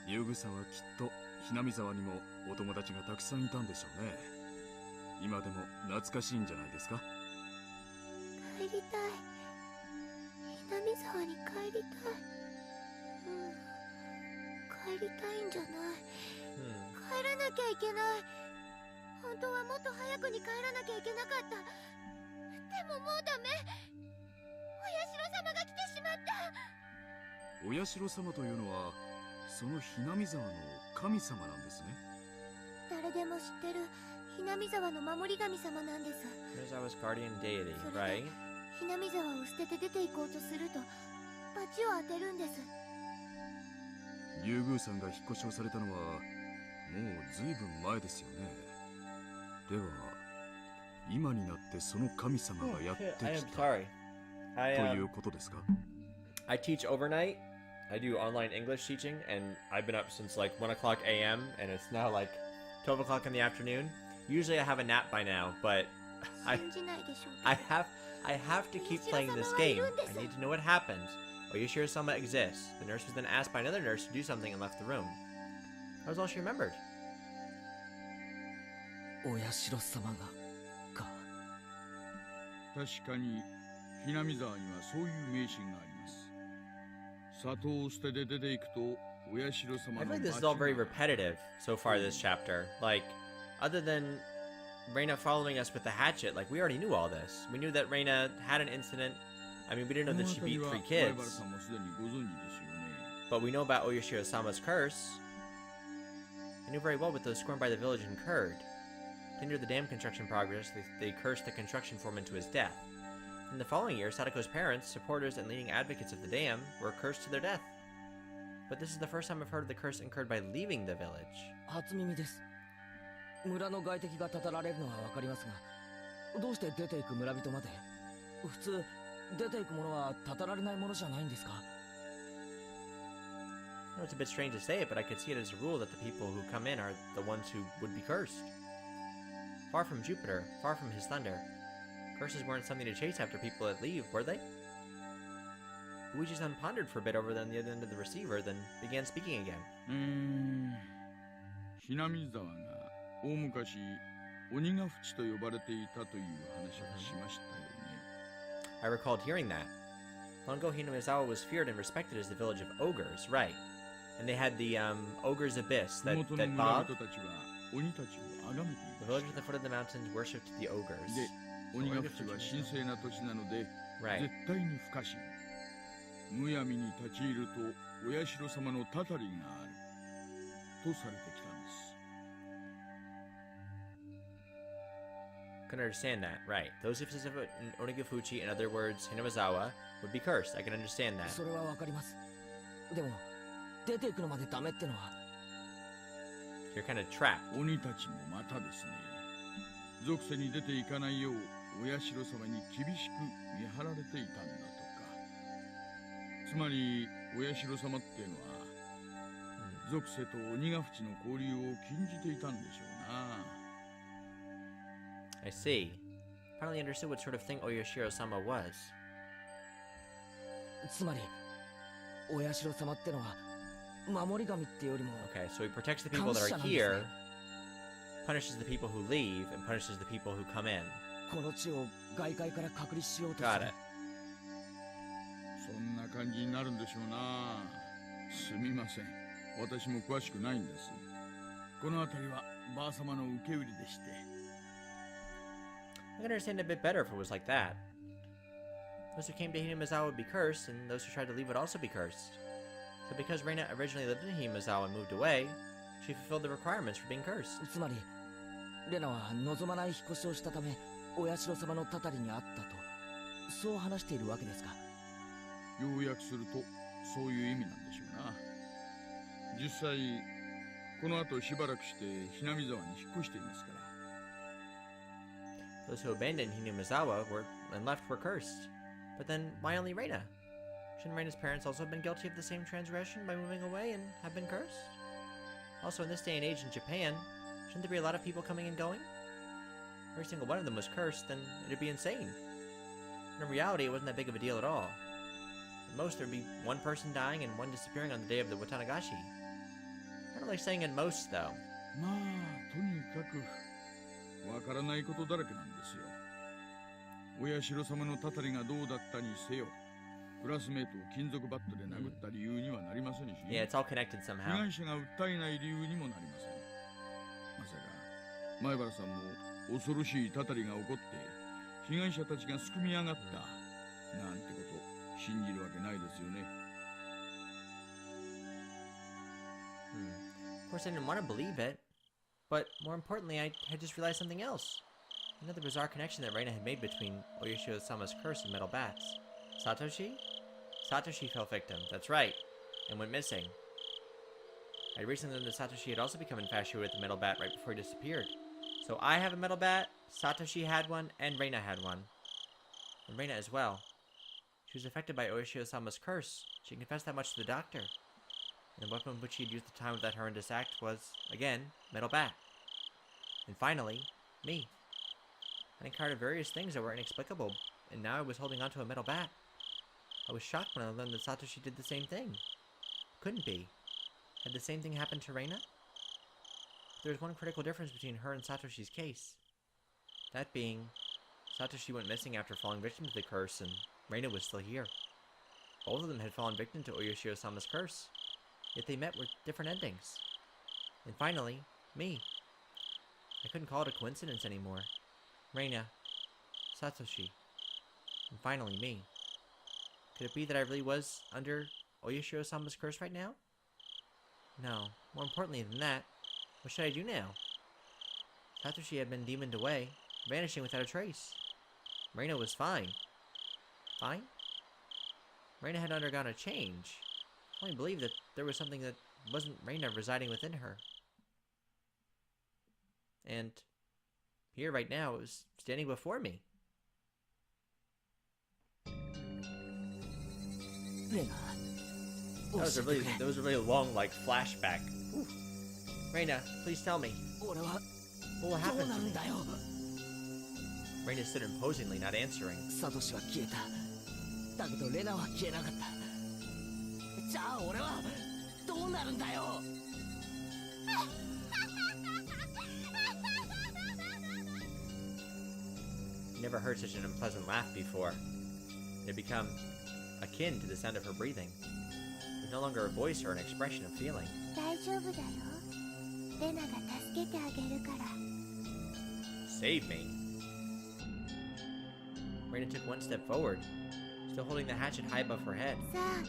竜宮さんはきっとひなみ沢にもお友達がたくさんいたんでしょうね。今でも懐かしいんじゃないですか？帰りたい。ひなみ沢に帰りたい。帰りたいんじゃない。帰らなきゃいけない。本当はもっと早くに帰らなきゃいけなかった。でももうダメ。お社様が来てしまった。お社様というのはそのひなみ沢の神様なんですね。誰でも知ってるひなみ沢の守り神様なんです。Minazawa's guardian deity, それ right? でひなみ沢を捨てて出て行こうとすると罰を当てるんです。竜宮さんが引っ越しをされたのはもうずいぶん前ですよね。では今になってその神様がやってきた I am sorry. ということですか？ I teach overnight. I do online English teaching, and I've been up since like 1 o'clock a.m. and it's now like 12 o'clock in the afternoon. Usually I have a nap by now, but 信じないでしょうけど I have to keep playing this game. I need to know what happened. Oyashiro-sama exists. The nurse was then asked by another nurse to do something and left the room. That was all she remembered. お社様がか。確かにひなみ沢にはそういう迷信があります。里を捨てて出ていくとお社様 I の feel like this is all very repetitive so far this chapter. Like, other than Reina following us with the hatchet, like we already knew all this. We knew that Reina had an incident. I mean, we didn't know that she beat 3 kids. But we know about Oyashiro-sama's curse. I knew very well what those scorned by the village incurred. To hinder the dam construction progress, they cursed the construction foreman to his death. In the following year, Sadako's parents, supporters, and leading advocates of the dam were cursed to their death. But this is the first time I've heard of the curse incurred by leaving the village. 初耳です。村の外敵がたたられるのはわかりますが、どうして出ていく村人まで？普通出ていくものはたたられないものじゃないんですか？ know it's a bit strange to say it, but I could see it as a rule that the people who come in are the ones who would be cursed. Far from Jupiter, far from his thunder, curses weren't something to chase after people that leave, were they? Luigi-san pondered for a bit over on the other end of the receiver, then began speaking again. ひなみ沢が大昔鬼ヶ淵と呼ばれていたという話をしましたよね。I recalled hearing that. Long ago, Hinamizawa was feared and respected as the village of ogres, right? And they had the ogre's abyss that bogged. The village at the foot of the mountains worshipped the ogres. で、鬼ヶ淵は神聖な土地なので、Right. 絶対に不可侵。むやみに立ち入るとお社様のたたりがあるとされてきたんです。Couldn't understand that, right? Those who possess Onikakushi, in other words, Hinamizawa, would be cursed. I can understand that. それはわかります。でも出ていくのまでダメってのは。You're kind of trapped. 鬼たちもまたですね。属性に出ていかないようお社様に厳しく見張られていたんだとか。つまりお社様っていうのは、属性と鬼ヶ淵の交流を禁じていたんでしょうな。I see. Finally understood what sort of thing Oyashiro-sama was. つまりお社様ってのは守り神ってよりも。 Okay, so he protects the people that are here, punishes the people who leave, and punishes the people who come in. この地を外界から隔離しようとす Got る。 it. そんな感じになるんでしょうな。すみません。私も詳しくないんです。この辺りはばあ様の受け売りでして。I can understand it a bit better if it was like that. Those who came to Hinamizawa would be cursed, and those who tried to leave would also be cursed. So because Reina originally lived in Hinamizawa and moved away, she fulfilled the requirements for being cursed. つまりレナは望まない引っ越しをしたためお社様のたたりにあったとそう話しているわけですか。要約するとそういう意味なんでしょうな。実際この後しばらくしてひなみ沢に引っ越していますから。 Those who abandoned Hinamizawa and left were cursed. But then, why only Reina? Shouldn't Reina's parents also have been guilty of the same transgression by moving away and have been cursed? Also, in this day and age in Japan, shouldn't there be a lot of people coming and going? Every single one of them was cursed, then it'd be insane. And in reality, it wasn't that big of a deal at all. At most, there'd be one person dying and one disappearing on the day of the Watanagashi. I don't like saying at most, though. まあとにかくわからないことだらけなんですよ。お社様のたたりがどうだったにせよ、クラスメートを金属バットで殴った理由にはなりませんし、Yeah, it's all connected 被 somehow. 害者が訴えない理由にもなりません。まさか前原さんも恐ろしいたたりが起こって被害者たちがすくみ上がったなんてこと信じるわけないですよね。Of course, I didn't want to believe it. But more importantly, I had just realized something else. Another bizarre connection that Reina had made between Oyashiro-sama's curse and metal bats. Satoshi? Satoshi fell victim, that's right, and went missing. I'd recently learned that Satoshi had also become infatuated with the metal bat right before he disappeared. So I have a metal bat, Satoshi had one, and Reina had one. And Reina as well. She was affected by Oyashiro-sama's curse. She confessed that much to the doctor. And the weapon which she had used at the time of that horrendous act was, again, metal bat. And finally, me. I encountered various things that were inexplicable, and now I was holding onto a metal bat. I was shocked when I learned that Satoshi did the same thing. Couldn't be. Had the same thing happened to Reina? There was one critical difference between her and Satoshi's case. That being, Satoshi went missing after falling victim to the curse, and Reina was still here. Both of them had fallen victim to Oyashiro-sama's curse, yet they met with different endings. And finally, me. I couldn't call it a coincidence anymore. Reina, Satoshi, and finally me. Could it be that I really was under Oyashiro-sama's curse right now? No, more importantly than that, what should I do now? Satoshi had been demoned away, vanishing without a trace. Reina was fine. Fine? Reina had undergone a change. I only believed that there was something that wasn't Reina residing within her. And here right now it was standing before me. レナ That was a really long, like, flashback. Ooh. Reina, please tell me. 俺は What will どう happen な to るん me? だよ。 Reina stood imposingly, not answering. サトシは消えた。だけどレナは消えなかった。じゃあ俺はどうなるんだよ。Never heard such an unpleasant laugh before. It had become akin to the sound of her breathing. It was no longer a voice or an expression of feeling. 大丈夫だよ。レナが助けてあげるから。 Save me. Reina took one step forward, still holding the hatchet high above her head. さあ、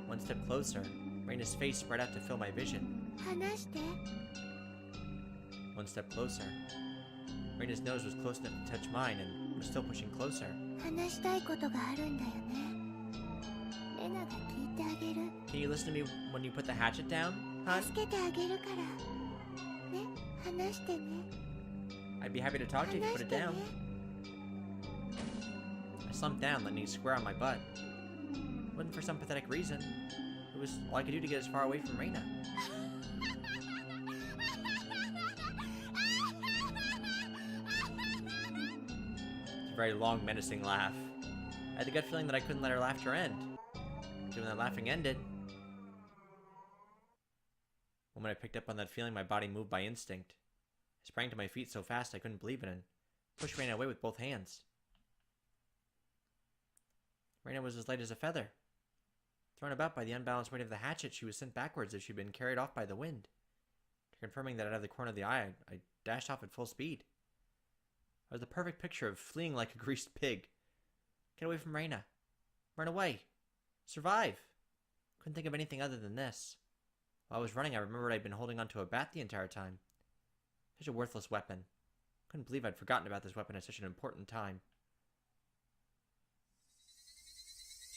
One step closer, Reina's face spread out to fill my vision. 話して。 One step closer. Reina's nose was close enough to touch mine and was still pushing closer. 話したいことがあるんだよね。レナが聞いてあげる。 Can you listen to me when you put the hatchet down, hon? 助けてあげるから。ね、話してね。 I'd be happy to talk to you if you 話 put し it てね。 down. I slumped down, landing square on my butt. It wasn't for some pathetic reason. It was all I could do to get as far away from Reina. It's a very long, menacing laugh. I had the gut feeling that I couldn't let her laughter end. When that laughing ended, the moment I picked up on that feeling, my body moved by instinct. I sprang to my feet so fast I couldn't believe it and pushed Reina away with both hands. Reina was as light as a feather. Thrown about by the unbalanced weight of the hatchet, she was sent backwards as she'd been carried off by the wind. Confirming that out of the corner of the eye, I dashed off at full speed. I was the perfect picture of fleeing like a greased pig. Get away from Reina. Run away. Survive. Couldn't think of anything other than this. While I was running, I remembered I'd been holding onto a bat the entire time. Such a worthless weapon. Couldn't believe I'd forgotten about this weapon at such an important time.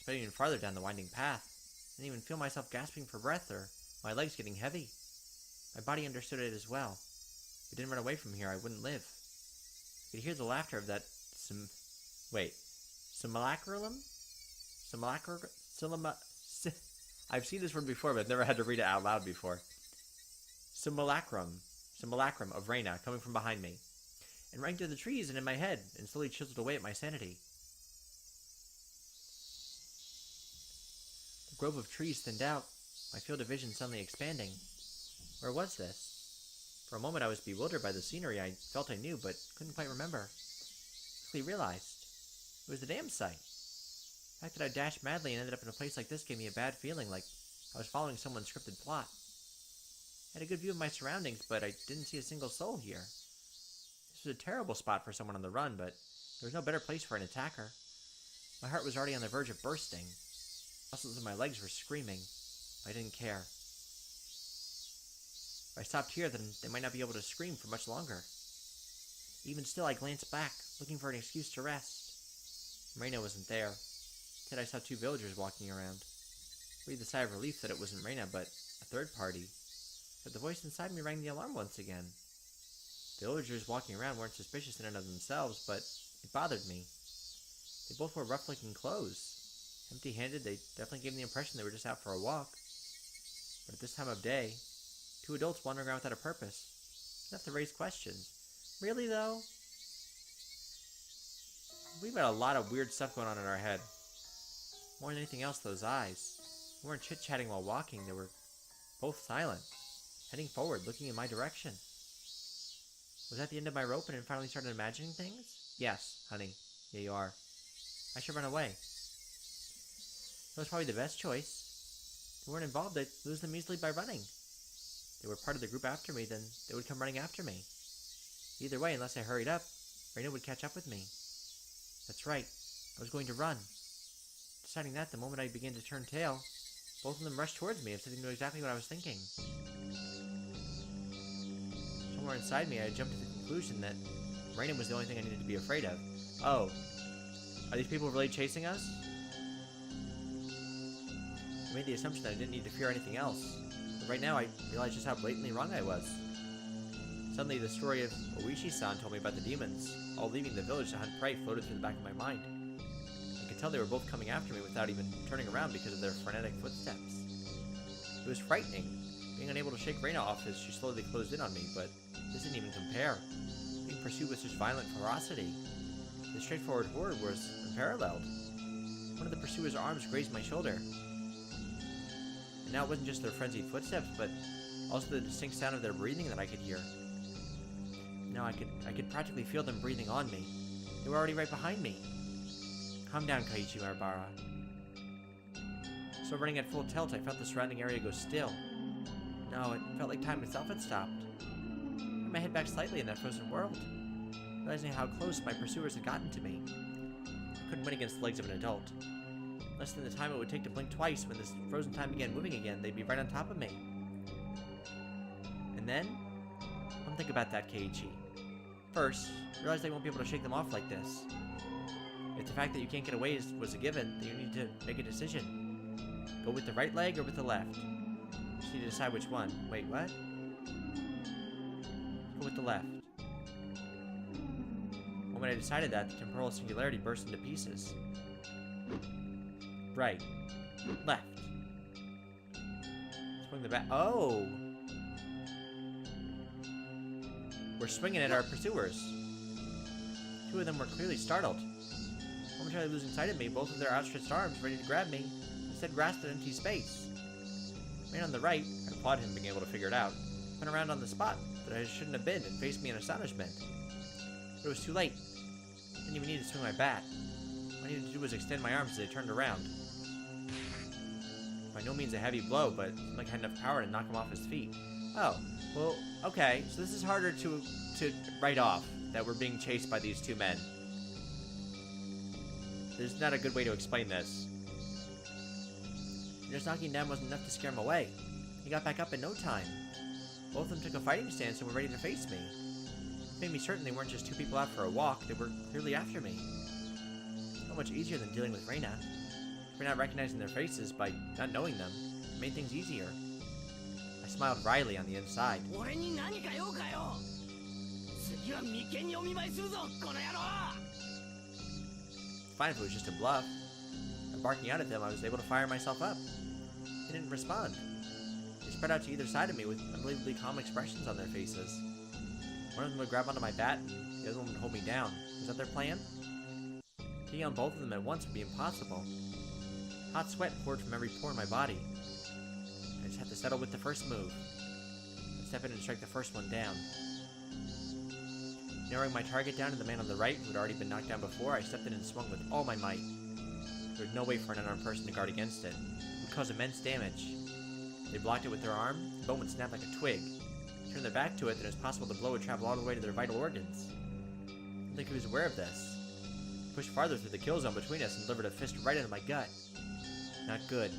Sped even farther down the winding path. I didn't even feel myself gasping for breath or my legs getting heavy. My body understood it as well. If I didn't run away from here, I wouldn't live. I could hear the laughter of that simulacrum? I've seen this word before, but I've never had to read it out loud before. Simulacrum of Reina coming from behind me. And rang through the trees and in my head, and slowly chiseled away at my sanity. The grove of trees thinned out, my field of vision suddenly expanding. Where was this? For a moment I was bewildered by the scenery I felt I knew, but couldn't quite remember. Quickly realized. It was the damn site. The fact that I dashed madly and ended up in a place like this gave me a bad feeling, like I was following someone's scripted plot. I had a good view of my surroundings, but I didn't see a single soul here. This was a terrible spot for someone on the run, but there was no better place for an attacker. My heart was already on the verge of bursting. Muscles in my legs were screaming. I didn't care. If I stopped here, then they might not be able to scream for much longer. Even still, I glanced back, looking for an excuse to rest. Reina wasn't there. Instead, I saw two villagers walking around. I breathed a sigh of relief that it wasn't Reina, but a third party. But the voice inside me rang the alarm once again. The villagers walking around weren't suspicious in and of themselves, but it bothered me. They both wore rough-looking clothes. Empty-handed, they definitely gave me the impression they were just out for a walk. But at this time of day, two adults wandering around without a purpose. Enough to raise questions. Really, though? We've got a lot of weird stuff going on in our head. More than anything else, those eyes. We weren't chit-chatting while walking, they were both silent, heading forward, looking in my direction. Was that the end of my rope and I finally started imagining things? Yes, honey. Yeah, you are. I should run away. That was probably the best choice. If they weren't involved, I'd lose them easily by running. If they were part of the group after me, then they would come running after me. Either way, unless I hurried up, Reina would catch up with me. That's right. I was going to run. Deciding that, the moment I began to turn tail, both of them rushed towards me as if they knew exactly what I was thinking. Somewhere inside me, I jumped to the conclusion that Reina was the only thing I needed to be afraid of. Oh. Are these people really chasing us? I made the assumption that I didn't need to fear anything else. But right now, I realize just how blatantly wrong I was. Suddenly, the story of Oishi-san told me about the demons, all leaving the village to hunt prey, floated through the back of my mind. I could tell they were both coming after me without even turning around because of their frenetic footsteps. It was frightening, being unable to shake Reina off as she slowly closed in on me, but this didn't even compare. Being pursued with such violent ferocity. The straightforward horror was unparalleled. One of the pursuers' arms grazed my shoulder. And now it wasn't just their frenzied footsteps, but also the distinct sound of their breathing that I could hear. Now I could practically feel them breathing on me. They were already right behind me. Calm down, Kaiichi Maibara. So running at full tilt, I felt the surrounding area go still. No, it felt like time itself had stopped. I put my head back slightly in that frozen world, realizing how close my pursuers had gotten to me. I couldn't win against the legs of an adult. Less than the time it would take to blink twice. When this frozen time began moving again, they'd be right on top of me. And then, don't think about that, Keiichi. First, realize they won't be able to shake them off like this. If the fact that you can't get away was a given, then you need to make a decision. Go with the right leg or with the left. You just need to decide which one. Wait, what? Go with the left. When I decided that, the temporal singularity burst into pieces. Right. Left. Swing the bat. Oh! We're swinging at our pursuers. Two of them were clearly startled. Momentarily losing sight of me, both of their outstretched arms ready to grab me, instead grasped an empty space. The man on the right, I applaud him being able to figure it out, went around on the spot that I shouldn't have been and faced me in astonishment. But it was too late. I didn't even need to swing my bat. All I needed to do was extend my arms as I turned around. By no means a heavy blow, but it seemed like I had enough power to knock him off his feet. Oh, well, okay, so this is harder to write off, that we're being chased by these two men. There's not a good way to explain this. Just knocking him down wasn't enough to scare him away. He got back up in no time. Both of them took a fighting stance and were ready to face me. It made me certain they weren't just two people out for a walk, they were clearly after me. So much easier than dealing with Reina. For not recognizing their faces by not knowing them, it made things easier. I smiled wryly on the inside. Fine if it was just a bluff. By barking out at them, I was able to fire myself up. They didn't respond. They spread out to either side of me with unbelievably calm expressions on their faces. One of them would grab onto my bat, and the other one would hold me down. Was that their plan? Hitting on both of them at once would be impossible. Hot sweat poured from every pore in my body. I just had to settle with the first move. I'd step in and strike the first one down. Narrowing my target down to the man on the right, who had already been knocked down before, I stepped in and swung with all my might. There was no way for an unarmed person to guard against it. It would cause immense damage. They blocked it with their arm, the bone would snap like a twig. Turn their back to it, then it was possible the blow would travel all the way to their vital organs. I don't think he was aware of this. He pushed farther through the kill zone between us and delivered a fist right into my gut. Not good.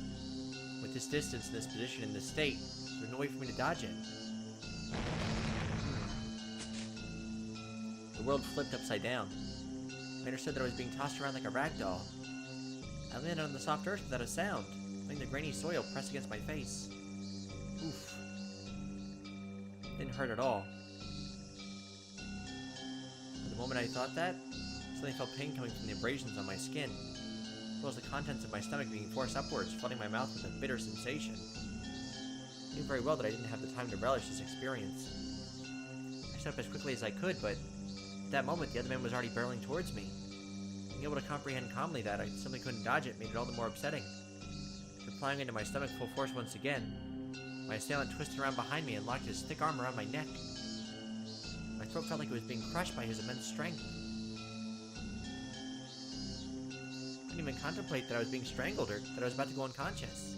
With this distance, in this position, in this state, there's no way for me to dodge it. The world flipped upside down. I understood that I was being tossed around like a rag doll. I landed on the soft earth without a sound, letting the grainy soil press against my face. Oof. Didn't hurt at all. At the moment I thought that, I suddenly felt pain coming from the abrasions on my skin, as well as the contents of my stomach being forced upwards, flooding my mouth with a bitter sensation. I knew very well that I didn't have the time to relish this experience. I stood up as quickly as I could, but at that moment the other man was already barreling towards me. Being able to comprehend calmly that I simply couldn't dodge it made it all the more upsetting. After plowing into my stomach full force once again, my assailant twisted around behind me and locked his thick arm around my neck. My throat felt like it was being crushed by his immense strength. I couldn't even contemplate that I was being strangled or that I was about to go unconscious.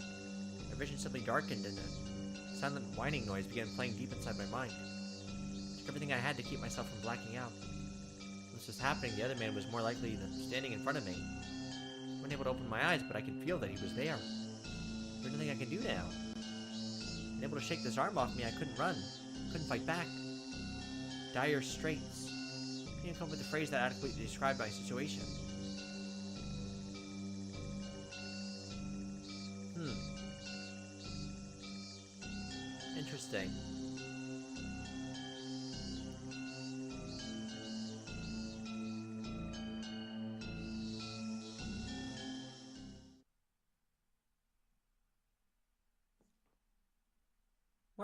My vision simply darkened and a silent whining noise began playing deep inside my mind. I took everything I had to keep myself from blacking out. When this was happening, the other man was more likely than standing in front of me. I wasn't able to open my eyes, but I could feel that he was there. There's nothing I can do now. Unable to shake this arm off me, I couldn't run. Couldn't fight back. Dire straits. I couldn't even come up with a phrase that adequately described my situation. Interesting.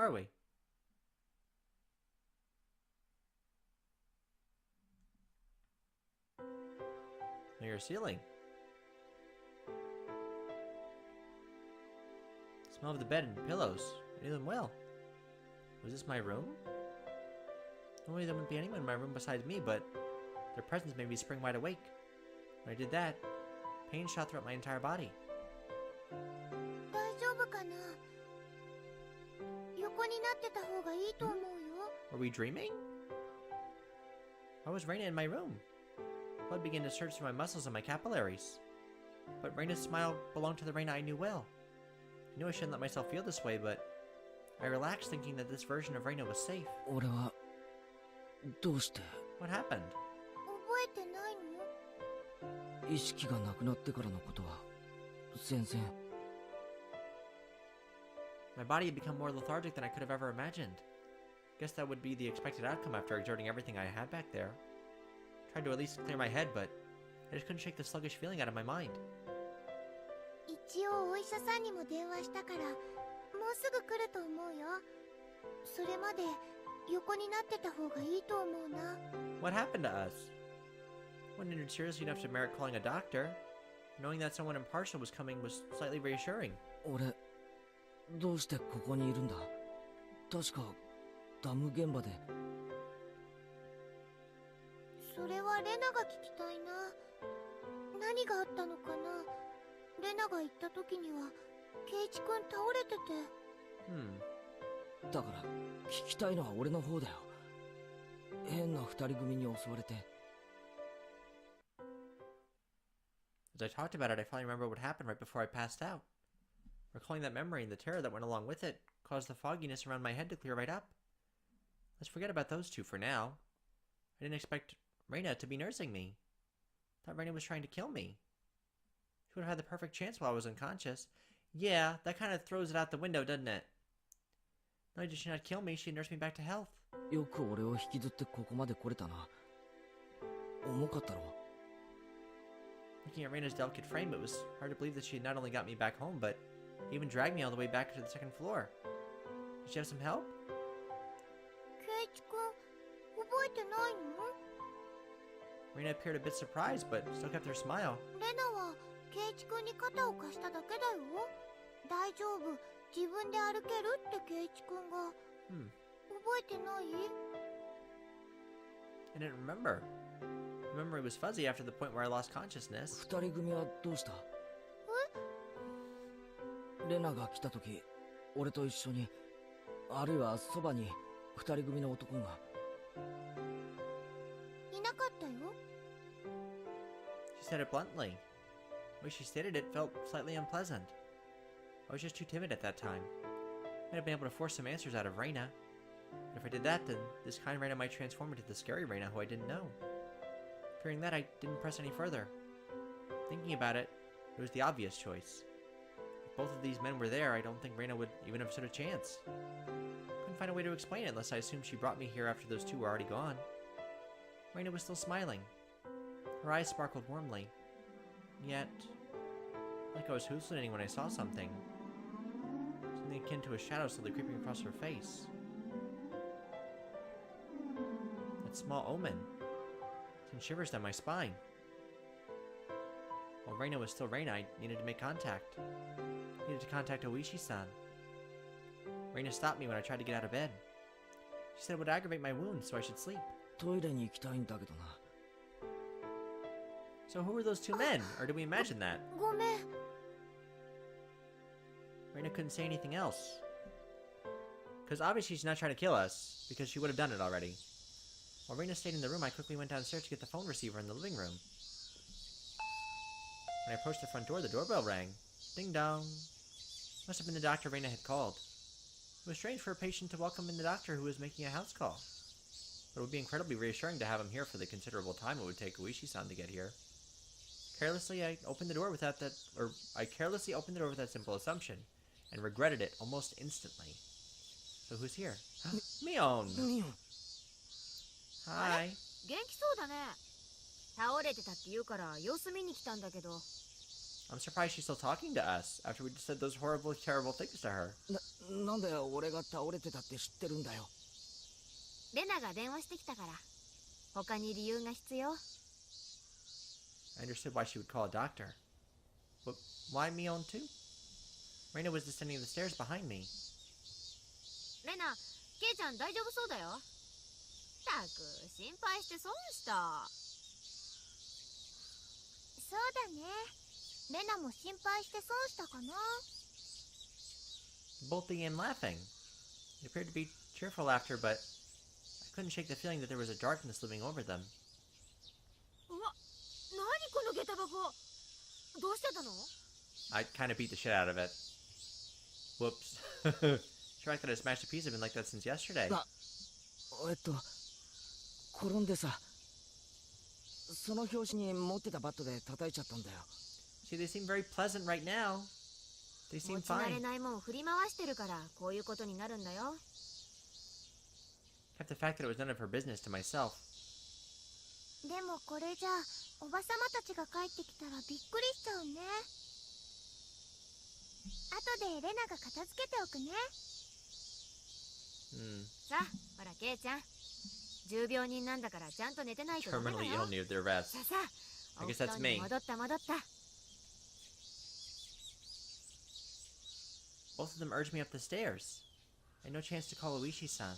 Where are we? Near your ceiling. Smell of the bed and pillows. I knew them well. Was this my room? Normally there wouldn't be anyone in my room besides me, but their presence made me spring wide awake. When I did that, pain shot throughout my entire body. 大丈夫かな。横になってた方がいいと思うよ。 Were we dreaming? Why was Reina in my room? Blood began to surge through my muscles and my capillaries. But Reina's smile belonged to the Reina I knew well. I knew I shouldn't let myself feel this way, but I relaxed thinking that this version of Reina was safe. 俺はどうして What happened? 覚えてないの？意識がなくなってからのことは全然。 My body had become more lethargic than I could have ever imagined. Guess that would be the expected outcome after exerting everything I had back there. Tried to at least clear my head, but I just couldn't shake the sluggish feeling out of my mind. 一応お医者さんにも電話したからもうすぐ来ると思うよ。それまで横になってた方がいいと思うな。 What happened to us? Wasn't injured seriously enough to merit calling a doctor. Knowing that someone impartial was coming was slightly reassuring. 俺どうしてここにいるんだ。確かダム現場で。それはレナが聞きたいな。何があったのかな。レナが行った時にはケイチ君倒れてて。だから聞きたいのは俺の方だよ。変な二人組に襲われて。 As I talked about it, I finally remembered what happened right before I passed out. Recalling that memory and the terror that went along with it caused the fogginess around my head to clear right up. Let's forget about those two for now. I didn't expect Reina to be nursing me. Thought Reina was trying to kill me. She would have had the perfect chance while I was unconscious. Yeah, that kind of throws it out the window, doesn't it? Not only did she not kill me, she nursed me back to health. よく俺を引きずってここまで来れたな。重かったろ。 Looking at Reina's delicate frame, it was hard to believe that she had not only got me back home, but even dragged me all the way back to the second floor. Did she have some help? ケイチ君覚えてないの？ Reina appeared a bit surprised, but still kept her smile. レナはケイチ君に肩を貸しただけだよ。大丈夫、自分で歩けるってケイチ君が。覚えてない？ I didn't remember. My memory was fuzzy after the point where I lost consciousness. 二人組はどうした？レナが来た時、俺と一緒に、あるいはそばに二人組の男が。いなかったよ。 She said it bluntly. The way she stated it felt slightly unpleasant. I was just too timid at that time. Might have been able to force some answers out of Reina. But if I did that, then this kind Reina might transform into the scary Reina who I didn't know. Fearing that, I didn't press any further. Thinking about it, it was the obvious choice. If both of these men were there, I don't think Reina would even have stood a chance. Couldn't find a way to explain it unless I assumed she brought me here after those two were already gone. Reina was still smiling. Her eyes sparkled warmly. Yet, like I was hallucinating when I saw something. Something akin to a shadow slowly creeping across her face. That small omen sent shivers down my spine. While Reina was still Reina, I needed to make contact. Needed to contact Oishi-san. Reina stopped me when I tried to get out of bed. She said it would aggravate my wounds, so I should sleep. トイレに行きたいんだけどな。 So who were those two men? Or did we imagine that? ごめん。 Reina couldn't say anything else. Because obviously she's not trying to kill us, because she would have done it already. While Reina stayed in the room, I quickly went downstairs to get the phone receiver in the living room. When I approached the front door, the doorbell rang. Ding dong. Must have been the doctor Reina had called. It was strange for a patient to welcome in the doctor who was making a house call. But it would be incredibly reassuring to have him here for the considerable time it would take Oishi-san to get here. Carelessly, I opened the door without that, I carelessly opened the door with that simple assumption, and regretted it almost instantly. So who's here? Mion! ミオン。 Hi. 元気そうだね。倒れてたって言うから様子見に来たんだけど。I'm surprised she's still talking to us after we just said those horrible, terrible things to her. なんで俺が倒れてたって知ってるんだよ。レナが電話してきたから。他に理由が必要？ I understood why she would call a doctor. But why Mion too? Reina was descending the stairs behind me. レナ、ケイちゃん大丈夫そうだよ。たく、心配して損した。そうだね。レナも心配して損したかな。Both began laughing. It appeared to be cheerful laughter, but I couldn't shake the feeling that there was a darkness living over them. うわ、何この下駄箱。どうしてたの？ I kind of beat the shit out of it. Whoops. Sure, I thought I smashed a piece of it like that since yesterday. 転んでさ、その拍子に持ってたバットで叩いちゃったんだよ。See, they seem very pleasant right now. They 持 seem ち慣れ fine. ないもん振り回してるからこういうことになるんだよ。 Kept the fact that it was none of her business to myself. でもこれじゃおばさまたちが帰ってきたらびっくりしちゃうね。後でレナが片付けておくね。さあ、ほらケイちゃん。重病人なんだからちゃんと寝てないとダメだ Terminally よ。 ill need their rest. さあさあ、 I お guess 布 that's 団 me. に戻った戻った。 Both of them urged me up the stairs. I had no chance to call Oishi-san.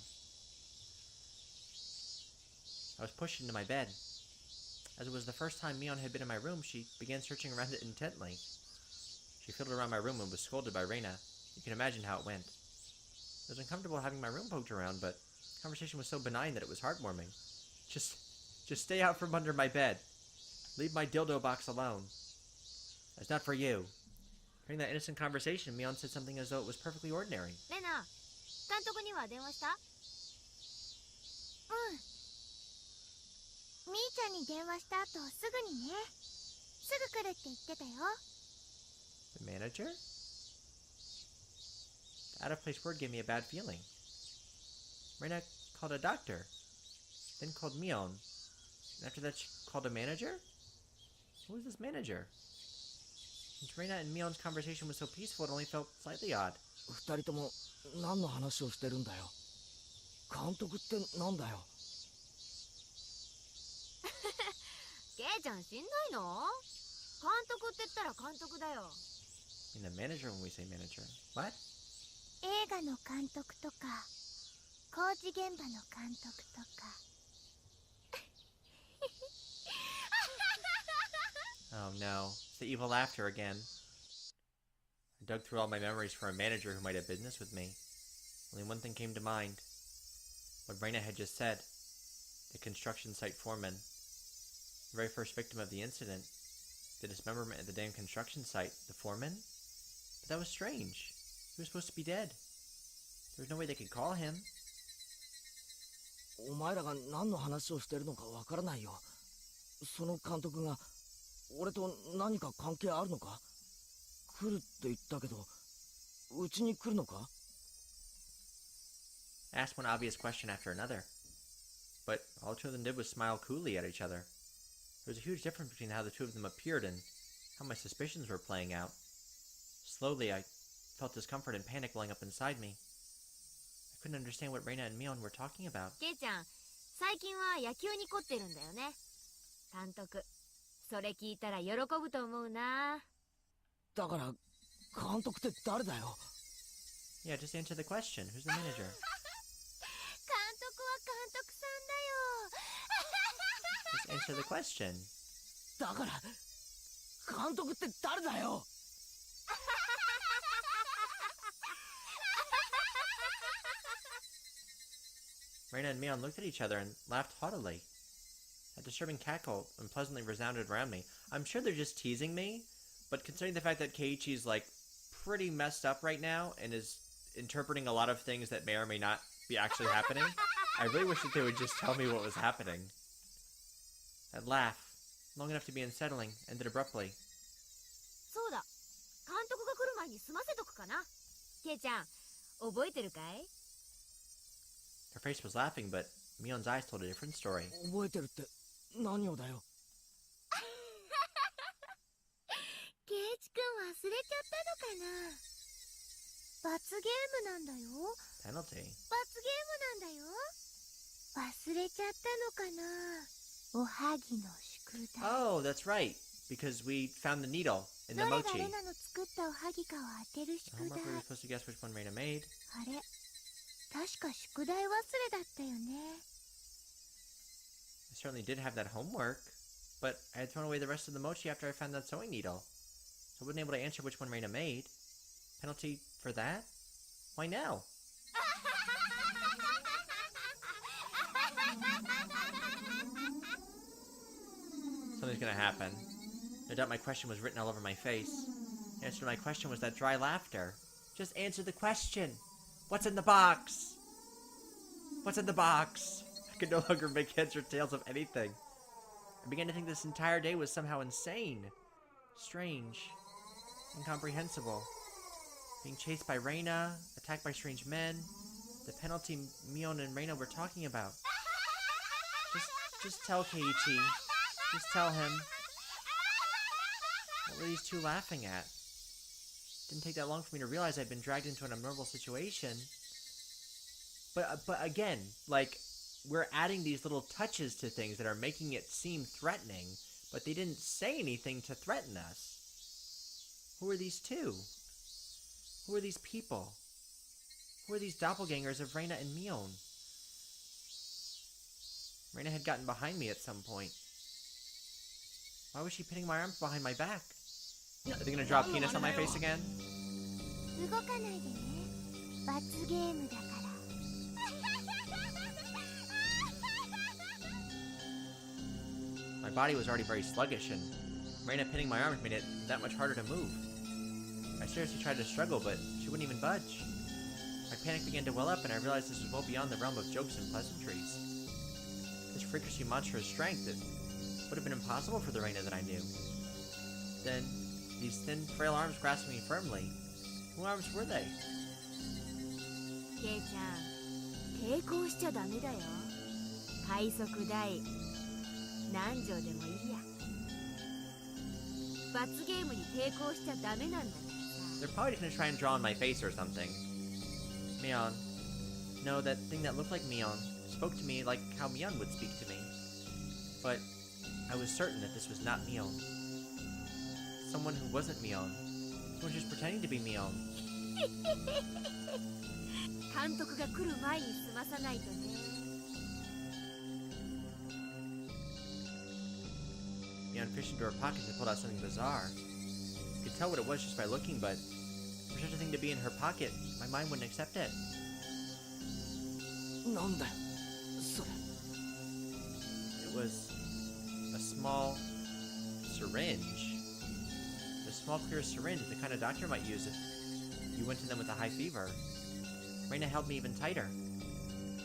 I was pushed into my bed. As it was the first time Mion had been in my room, she began searching around it intently. She fiddled around my room and was scolded by Reina. You can imagine how it went. It was uncomfortable having my room poked around, but the conversation was so benign that it was heartwarming. Just stay out from under my bed. Leave my dildo box alone. That's not for you. During that innocent conversation, Mion said something as though it was perfectly ordinary. レナ、監督には電話した？うん。みーちゃんに電話した後すぐにね。すぐ来るって言ってたよ。 The manager? The out-of-place word gave me a bad feeling. Reina called a doctor, then called Mion, and after that she called a manager? Who was this manager? Since Reina and Mion's conversation was so peaceful, it only felt slightly odd. 二人とも何の話をしてるんだよ。監督ってなんだよ。ケイちゃんしんどいの？監督って言ったら監督だよ。 In the manager when we say manager. What? 映画の監督とか工事現場の監督とか。Oh no, it's the evil laughter again. I dug through all my memories for a manager who might have business with me. Only one thing came to mind. What Reina had just said. The construction site foreman. The very first victim of the incident. The dismemberment at the damn construction site. The foreman? But that was strange. He was supposed to be dead. There was no way they could call him. お前らが何の話をしてるのかわからないよ。その監督が俺と何か関係あるのか？来るって言ったけど、うちに来るのか？ I asked one obvious question after another. But all two of them did was smile coolly at each other. There was a huge difference between how the two of them appeared and how my suspicions were playing out. Slowly, I felt discomfort and panic welling up inside me. I couldn't understand what Reina and Mion were talking about. ケイちゃん、最近は野球に凝ってるんだよね。監督、それ聞いたら喜ぶと思うな。だから監督って誰だよ？ Yeah, just answer the question. Who's the manager? 監督は監督さんだよ。 Just answer the question. だから監督って誰だよ？ Reina and Mion looked at each other and laughed haughtily. A disturbing cackle unpleasantly resounded around me. I'm sure they're just teasing me, but considering the fact that Keiichi's like pretty messed up right now and is interpreting a lot of things that may or may not be actually happening, I really wish that they would just tell me what was happening. That laugh, long enough to be unsettling, ended abruptly. そうだ、監督が来る前に済ませとくかな。ケイちゃん、覚えてるかい？ Her face was laughing, but Mion's eyes told a different story. 覚えてるって何をだよ？ケイチ君忘れちゃったのかな。罰ゲームなんだよ。 Penalty. 罰ゲームなんだよ。忘れちゃったのかな。おはぎの宿題。 Oh, that's right. Because we found the needle in ど the れが mochi. レナの作ったおはぎかを当てる宿 The 題。 homework we were supposed to guess which one Reina made. あれ、確か宿題忘れだったよね。 I certainly did have that homework, but I had thrown away the rest of the mochi after I found that sewing needle. So I wasn't able to answer which one Reina made. Penalty for that? Why now? Something's gonna happen. No doubt my question was written all over my face. The answer to my question was that dry laughter. Just answer the question. What's in the box? What's in the box? I could no longer make heads or tails of anything. I began to think this entire day was somehow insane. Strange. Incomprehensible. Being chased by Reina, attacked by strange men, the penalty Mion and Reina were talking about. Just tell Keiichi. Just tell him. What were these two laughing at? Didn't take that long for me to realize I'd been dragged into an abnormal situation. But again, like, we're adding these little touches to things that are making it seem threatening, but they didn't say anything to threaten us. Who are these two? Who are these people? Who are these doppelgangers of Reina and Mion? Reina had gotten behind me at some point. Why was she pinning my arms behind my back? Are they gonna draw a penis on my face again? 動かないでね。罰ゲームだから。 My body was already very sluggish, and Reina pinning my arms made it that much harder to move. I seriously tried to struggle, but she wouldn't even budge. My panic began to well up, and I realized this was well beyond the realm of jokes and pleasantries. This freakishly monstrous strength, it would have been impossible for the Reina that I knew. Then, these thin, frail arms grasping me firmly. Whose arms were they? ケイちゃん、抵抗しちゃダメだよ。海賊大何条でもいいや。罰ゲームに抵抗しちゃダメなんだからさ。 They're probably gonna try and draw on my face or something. Mion. No, that thing that looked like Mion spoke to me like how Mion would speak to me. But I was certain that this was not Mion. Someone who wasn't Mion. Someone just pretending to be Mion. 監督が来る前に済まさないとね。 Mion fished into her pockets and pulled out something bizarre. You could tell what it was just by looking, but for such a thing to be in her pocket, my mind wouldn't accept it. なんだよそれ。 It was a small syringe. A small clear syringe, the kind a doctor might use if you went to them with a high fever. Reina held me even tighter.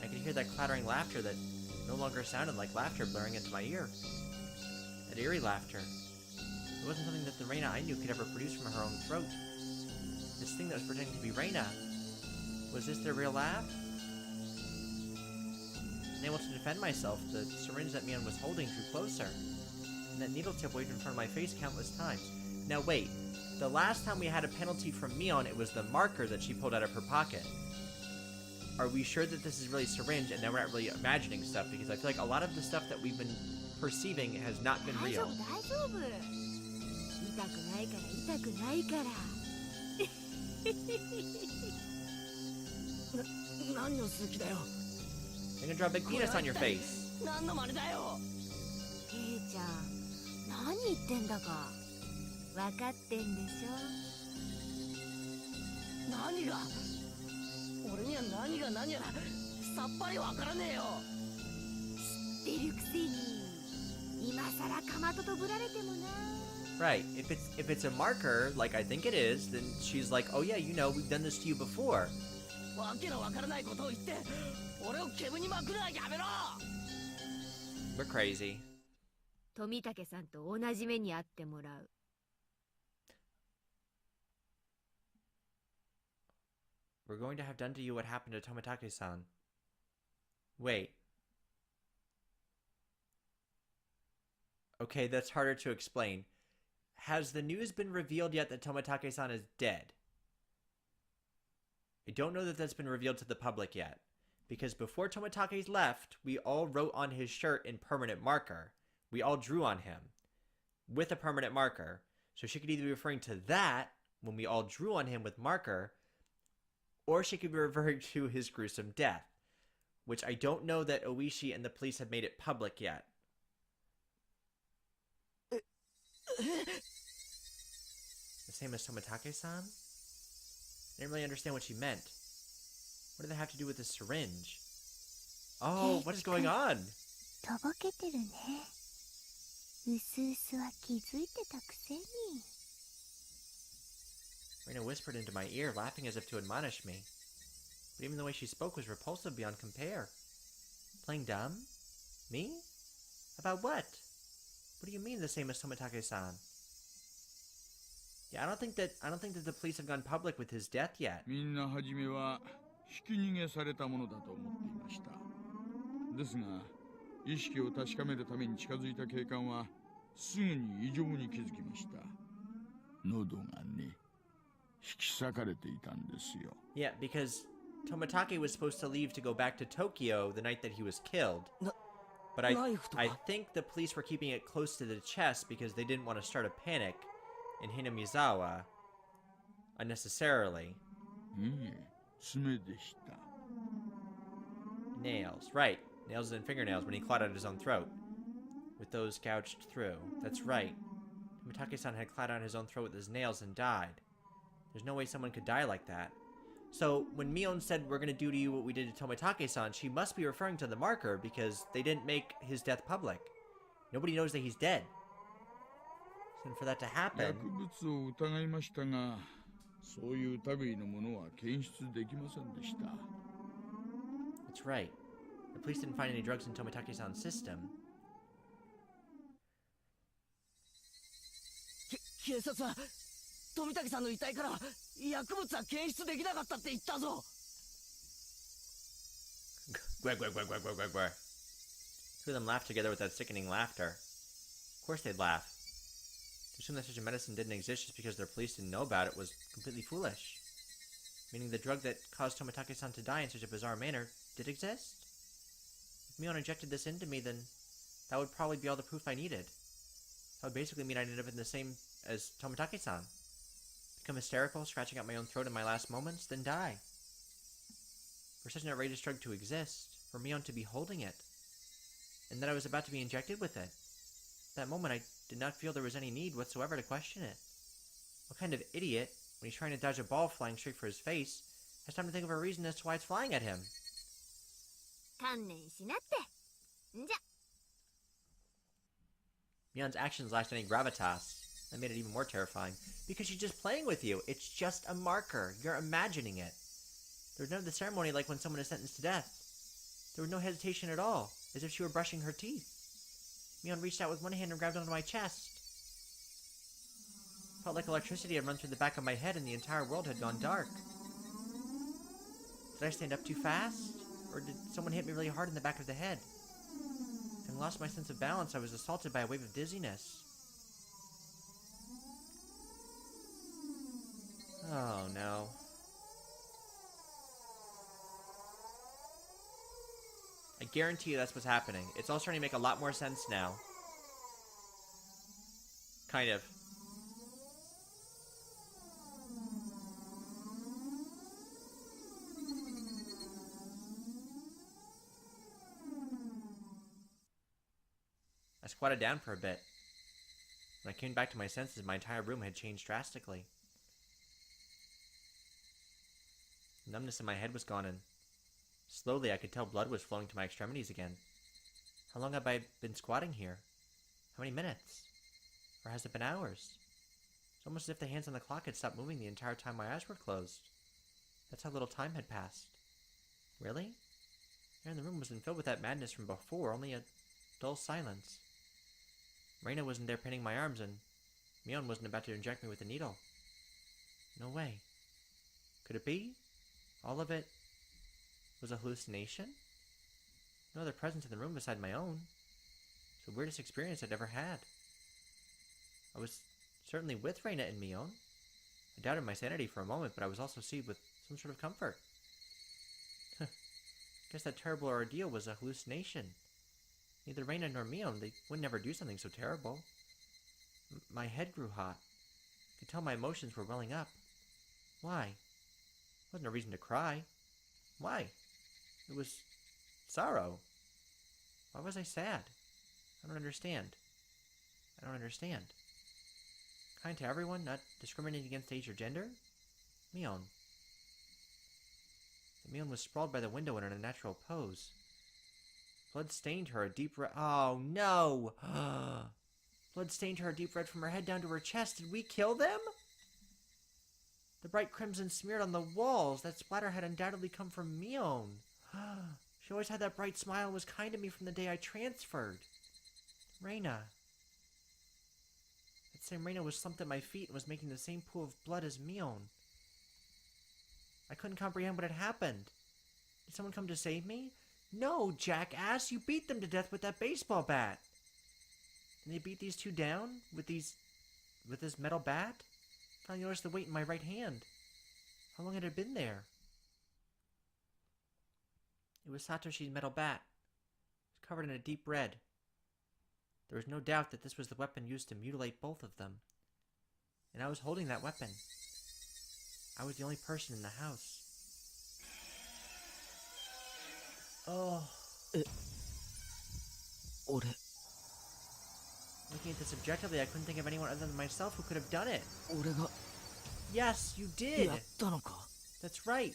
I could hear that clattering laughter that no longer sounded like laughter blaring into my ear. That eerie laughter. It wasn't something that the Reina I knew could ever produce from her own throat. This thing that was pretending to be Reina. Was this their real laugh? Unable to defend myself, the syringe that Mion was holding drew closer, and that needle tip waved in front of my face countless times. Now wait, the last time we had a penalty from Mion, it was the marker that she pulled out of her pocket. Are we sure that this is really syringe and then we're not really imagining stuff? Because I feel like a lot of the stuff that we've been perceiving has not been 大丈 real. 夫大丈夫。痛くないから痛くないから。何をする気だよ。 They're gonna draw a big penis on your face. 何の真似だよ。ケイちゃん、何言ってんだか。分かってんでしょ。何が俺には何が何やらさっぱりわからねえよ。知ってるくせに。今さらかまととぶられてもな。 Right. If it's a marker, like I think it is, then she's like, oh yeah, you know, we've done this to you before. わけのわからないことを言って俺を煙に巻くのはやめろ。 We're crazy. 富武さんと同じ目に遭ってもらう。 We're going to have done to you what happened to Tomitake-san. Wait. Okay, that's harder to explain. has the news been revealed yet that Tomitake-san is dead? I don't know that that's been revealed to the public yet, because before Tomitake left, we all wrote on his shirt in permanent marker. We all drew on him with a permanent marker. So she could either be referring to that when we all drew on him with marker, or she could be referring to his gruesome death, which I don't know that Oishi and the police have made it public yet. The same as Tomitake-san? I didn't really understand what she meant. What do they have to do with this syringe? Oh, what is going on? とぼけてるね。うすうすは気づいてたくせに。Reina whispered into my ear, laughing as if to admonish me. But even the way she spoke was repulsive beyond compare. Playing dumb? Me? About what? What do you mean the same as Tomitake-san? Yeah, I don't think that the police have gone public with his death yet. みんなはじめはひき逃げされたものだと思っていました。ですが、意識を確かめるために近づいた警官はすぐに異常に気づきました。喉がね、引き裂かれていたんですよ。Yeah, because Tomitake was supposed to leave to go back to Tokyo the night that he was killed. But I think the police were keeping it close to the chest because they didn't want to start a panic in Hinamizawa unnecessarily. 爪でした。 Nails. Right. Nails and fingernails when he clawed out his own throat. With those gouged through. That's right. Tomitake-san had clawed out his own throat with his nails and died. There's no way someone could die like that. So, when Mion said we're going to do to you what we did to Tomitake-san, she must be referring to the marker because they didn't make his death public. Nobody knows that he's dead. So for that to happen... 薬物を疑いましたが、そういう類のものは検出できませんでした。 That's right. The police didn't find any drugs in Tomitake-san's system. 警察は富武さんの遺体から薬物は検出できなかったって言ったぞ。Gwag, gwag, gwag, gwag, gwag, gwag, gwag. Two of them laughed together with that sickening laughter. Of course they'd laugh. To assume that such a medicine didn't exist just because their police didn't know about it was completely foolish. Meaning the drug that caused Tomitake-san to die in such a bizarre manner did exist? If Mion injected this into me, then that would probably be all the proof I needed. That would basically mean I'd end up in the same as Tomitake-san. Become hysterical, scratching out my own throat in my last moments, then die. For such an outrageous drug to exist, for Mion to be holding it, and that I was about to be injected with it. At that moment, I did not feel there was any need whatsoever to question it. What kind of idiot, when he's trying to dodge a ball flying straight for his face, has time to think of a reason as to why it's flying at him? 観念しなって。んじゃ。 Mion's actions lacked any gravitas. That made it even more terrifying. Because she's just playing with you. It's just a marker. You're imagining it. There was none of the ceremony like when someone is sentenced to death. There was no hesitation at all, as if she were brushing her teeth. Mion reached out with one hand and grabbed onto my chest. Felt like electricity had run through the back of my head and the entire world had gone dark. Did I stand up too fast? Or did someone hit me really hard in the back of the head? Having lost my sense of balance, I was assaulted by a wave of dizziness. Oh no. I guarantee you that's what's happening. It's all starting to make a lot more sense now. Kind of. I squatted down for a bit. When I came back to my senses, my entire room had changed drastically. Numbness in my head was gone, and slowly I could tell blood was flowing to my extremities again. How long have I been squatting here? How many minutes? Or has it been hours? It's almost as if the hands on the clock had stopped moving the entire time my eyes were closed. That's how little time had passed. Really? Air in the room wasn't filled with that madness from before, only a dull silence. Reina wasn't there pinning my arms, and Mion wasn't about to inject me with a needle. No way. Could it be? All of it was a hallucination? No other presence in the room beside my own. It's the weirdest experience I'd ever had. I was Certainly with Reina and Mion. I doubted my sanity for a moment, but I was also seized with some sort of comfort. Guess that terrible ordeal was a hallucination. Neither Reina nor Mion, they would never do something so terrible. My head grew hot. I could tell my emotions were welling up. Why? Wasn't no reason to cry. Why? It was sorrow. Why was I sad? I don't understand. I don't understand. Kind to everyone, not discriminating against age or gender? Mion. The Mion was sprawled by the window in an unnatural pose. Blood stained her a deep red. Oh no! Blood stained her a deep red from her head down to her chest. Did we kill them? The bright crimson smeared on the walls. That splatter had undoubtedly come from Mion. She always had that bright smile and was kind to me from the day I transferred. Reina. That same Reina was slumped at my feet and was making the same pool of blood as Mion. I couldn't comprehend what had happened. Did someone come to save me? No, jackass! You beat them to death with that baseball bat! And they beat these two down? With this metal bat? Finally noticed the weight in my right hand. How long had it been there? It was Satoshi's metal bat. It was covered in a deep red. There was no doubt that this was the weapon used to mutilate both of them. And I was holding that weapon. I was the only person in the house. Oh. Looking at this objectively, I couldn't think of anyone other than myself who could have done it. Yes, you did! That's right.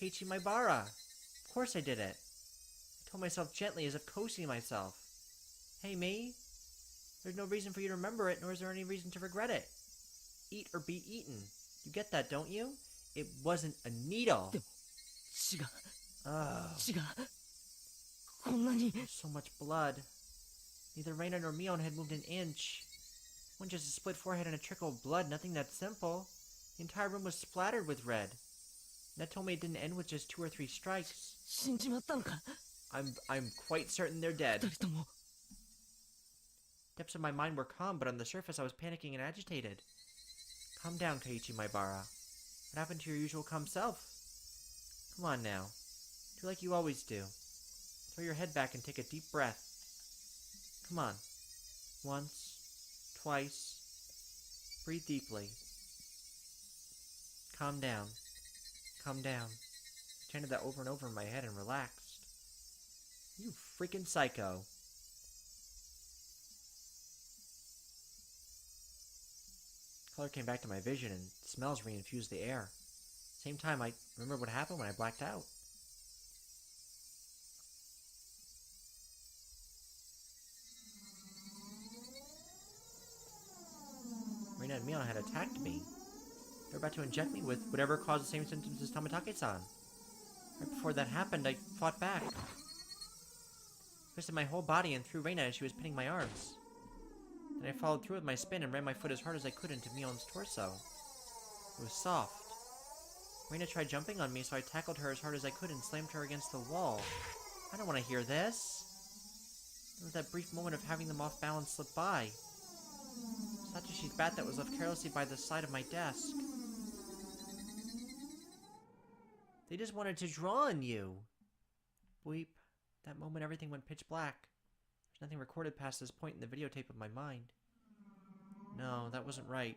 Keiichi Maibara. Of course I did it. I told myself gently, as if coaxing myself. Hey, me. There's no reason for you to remember it, nor is there any reason to regret it. Eat or be eaten. You get that, don't you? It wasn't a needle. Oh. So much blood. Neither Reina nor Mion had moved an inch. One just a split forehead and a trickle of blood, nothing that simple. The entire room was splattered with red. That told me it didn't end with just 2 or 3 strikes. I'm quite certain they're dead. Depths of my mind were calm, but on the surface I was panicking and agitated. Calm down, Keiichi Maibara. What happened to your usual calm self? Come on now. Do like you always do. Throw your head back and take a deep breath. Come on. Once. Twice. Breathe deeply. Calm down. Calm down. I chanted that over and over in my head and relaxed. You freaking psycho. Color came back to my vision and smells reinfused the air. Same time, I remember what happened when I blacked out. Reina and Mion had attacked me. They were about to inject me with whatever caused the same symptoms as Tomitake-san. Right before that happened, I fought back. Twisted my whole body and threw Reina as she was pinning my arms. Then I followed through with my spin and ran my foot as hard as I could into Mion's torso. It was soft. Reina tried jumping on me, so I tackled her as hard as I could and slammed her against the wall. I don't want to hear this. There was that brief moment of having them off balance slip by. Satoshi's bat that was left carelessly by the side of my desk. They just wanted to draw on you. Bleep. That moment everything went pitch black. There's nothing recorded past this point in the videotape of my mind. No, that wasn't right.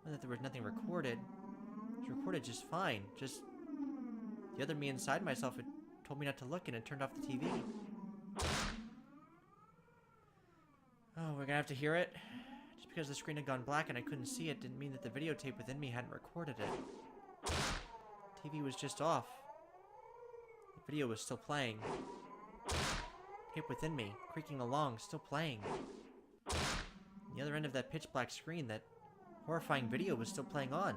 Not that there was nothing recorded. It was recorded just fine. Just the other me inside myself had told me not to look and had turned off the TV. Oh, we're gonna have to hear it? Just because the screen had gone black and I couldn't see it didn't mean that the videotape within me hadn't recorded it. The TV was just off. The video was still playing. Tape within me, creaking along, still playing. On the other end of that pitch black screen, that horrifying video was still playing on.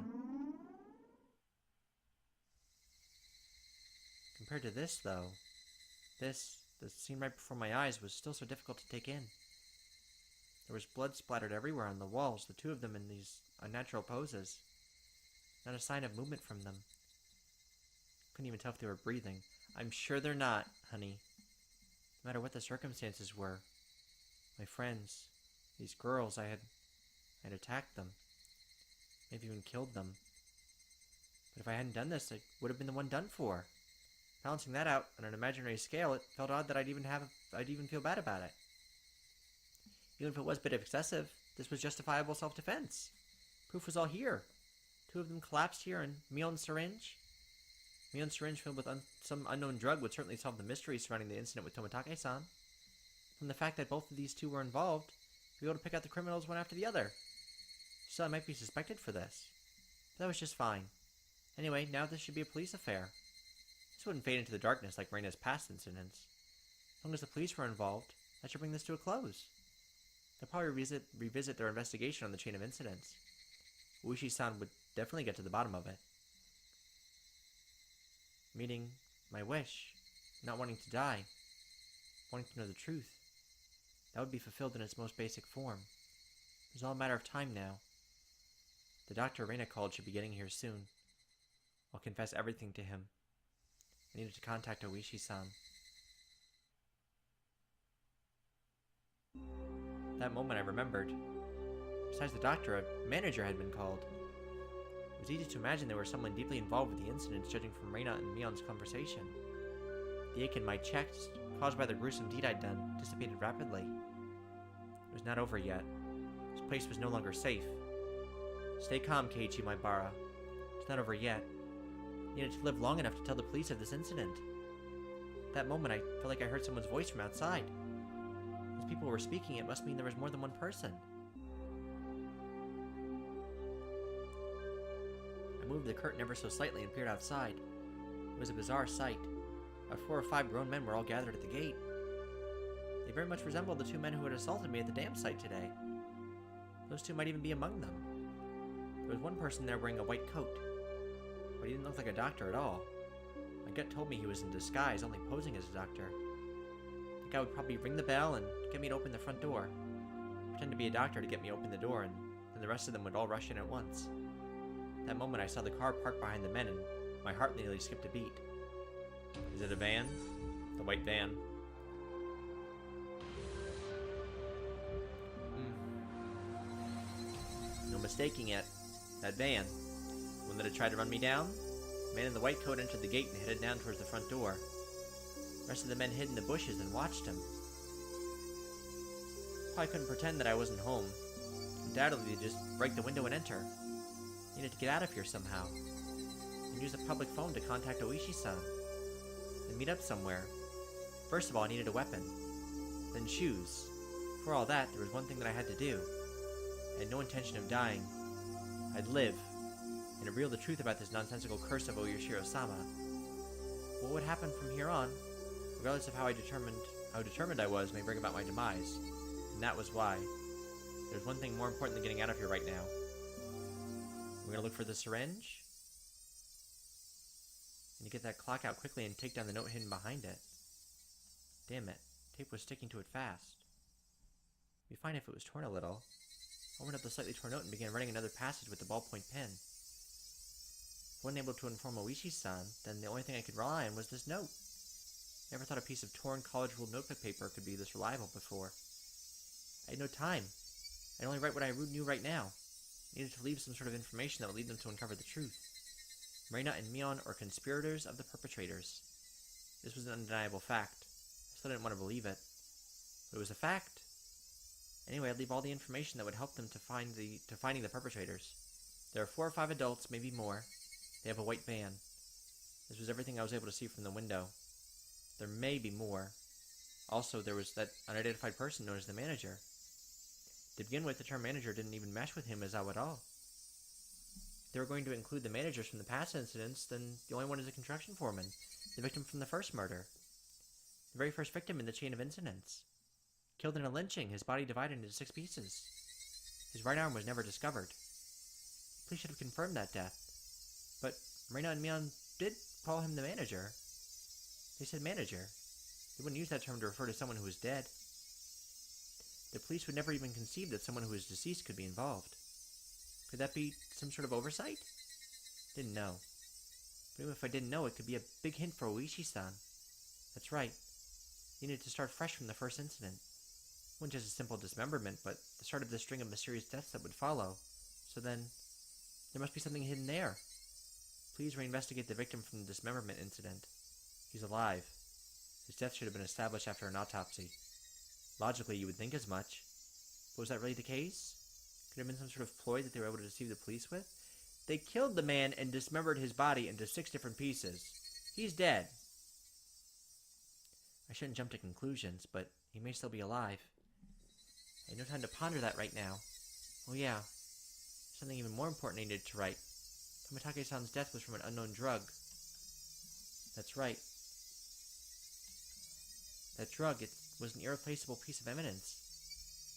Compared to this, though, the scene right before my eyes, was still so difficult to take in. There was blood splattered everywhere on the walls, the two of them in these unnatural poses. Not a sign of movement from them. Couldn't even tell if they were breathing. I'm sure they're not, honey. No matter what the circumstances were. My friends, these girls, I had I'd attacked them. Maybe even killed them. But if I hadn't done this, I would have been the one done for. Balancing that out on an imaginary scale, it felt odd that I'd even feel bad about it. Even if it was a bit excessive, this was justifiable self-defense. Proof was all here. 2 of them collapsed here, and Mion's syringe. Mion's syringe filled with some unknown drug would certainly solve the mystery surrounding the incident with Tomitake-san. From the fact that both of these 2 were involved, we'd be able to pick out the criminals one after the other. Still, I might be suspected for this. But that was just fine. Anyway, now this should be a police affair. This wouldn't fade into the darkness like Reina's past incidents. As long as the police were involved, that should bring this to a close. They'll probably revisit their investigation on the chain of incidents. Uishi-san would definitely get to the bottom of it. Meaning, my wish, not wanting to die, wanting to know the truth, that would be fulfilled in its most basic form. It was all a matter of time now. The doctor Reina called should be getting here soon. I'll confess everything to him. I needed to contact Oishi-san. That moment I remembered. Besides the doctor, a manager had been called. It was easy to imagine there was someone deeply involved with the incident, judging from Reina and Mion's conversation. The ache in my chest, caused by the gruesome deed I'd done, dissipated rapidly. It was not over yet. This place was no longer safe. Stay calm, Keiichi Maibara. It's not over yet. I needed to live long enough to tell the police of this incident. At that moment, I felt like I heard someone's voice from outside. As people were speaking, it must mean there was more than one person. I moved the curtain ever so slightly and peered outside. It was a bizarre sight. About 4 or 5 grown men were all gathered at the gate. They very much resembled the 2 men who had assaulted me at the dam site today. Those 2 might even be among them. There was one person there wearing a white coat, but he didn't look like a doctor at all. My gut told me he was in disguise, only posing as a doctor. The guy would probably ring the bell and get me to open the front door, pretend to be a doctor to get me to open the door, and then the rest of them would all rush in at once. At that moment I saw the car parked behind the men, and my heart nearly skipped a beat. Is it a van? The white van. No mistaking it. That van. The one that had tried to run me down? The man in the white coat entered the gate and headed down towards the front door. The rest of the men hid in the bushes and watched him. Probably couldn't pretend that I wasn't home. Undoubtedly they'd just break the window and enter. Needed to get out of here somehow. And use a public phone to contact Oishi-san. Then meet up somewhere. First of all, I needed a weapon. Then shoes. For all that, there was one thing that I had to do. I had no intention of dying. I'd live, and reveal the truth about this nonsensical curse of Oyashiro-sama. What would happen from here on, regardless of how determined I was, may bring about my demise. And that was why. There's one thing more important than getting out of here right now. We're gonna look for the syringe. And to get that clock out quickly and take down the note hidden behind it. Damn it, tape was sticking to it fast. It'd be fine if it was torn a little. I opened up the slightly torn note and began writing another passage with the ballpoint pen. If I wasn't able to inform Oishi-san, then the only thing I could rely on was this note. Never thought a piece of torn college-ruled notebook paper could be this reliable before. I had no time. I'd only write what I knew right now. I needed to leave some sort of information that would lead them to uncover the truth. Reina and Mion are conspirators of the perpetrators. This was an undeniable fact. I still didn't want to believe it. But it was a fact. Anyway, I'd leave all the information that would help them to finding the perpetrators. There are 4 or 5 adults, maybe more. They have a white van. This was everything I was able to see from the window. There may be more. Also, there was that unidentified person known as the manager. To begin with, the term manager didn't even mesh with him as at all. If they were going to include the managers from the past incidents, then the only one is a construction foreman, the victim from the first murder. The very first victim in the chain of incidents. Killed in a lynching, his body divided into 6 pieces. His right arm was never discovered. Police should have confirmed that death. But Reina and Mion did call him the manager. They said manager. They wouldn't use that term to refer to someone who was dead. The police would never even conceive that someone who was deceased could be involved. Could that be some sort of oversight? Didn't know. But even if I didn't know, it could be a big hint for Oishi-san. That's right. He needed to start fresh from the first incident. wasn't just a simple dismemberment, but the start of the string of mysterious deaths that would follow. So then, there must be something hidden there. Please reinvestigate the victim from the dismemberment incident. He's alive. His death should have been established after an autopsy. Logically, you would think as much. But was that really the case? Could it have been some sort of ploy that they were able to deceive the police with? They killed the man and dismembered his body into 6 different pieces. He's dead. I shouldn't jump to conclusions, but he may still be alive. I had no time to ponder that right now. Oh yeah, something even more important I needed to write. Tomitake-san's death was from an unknown drug. That's right. That drug, it was an irreplaceable piece of evidence.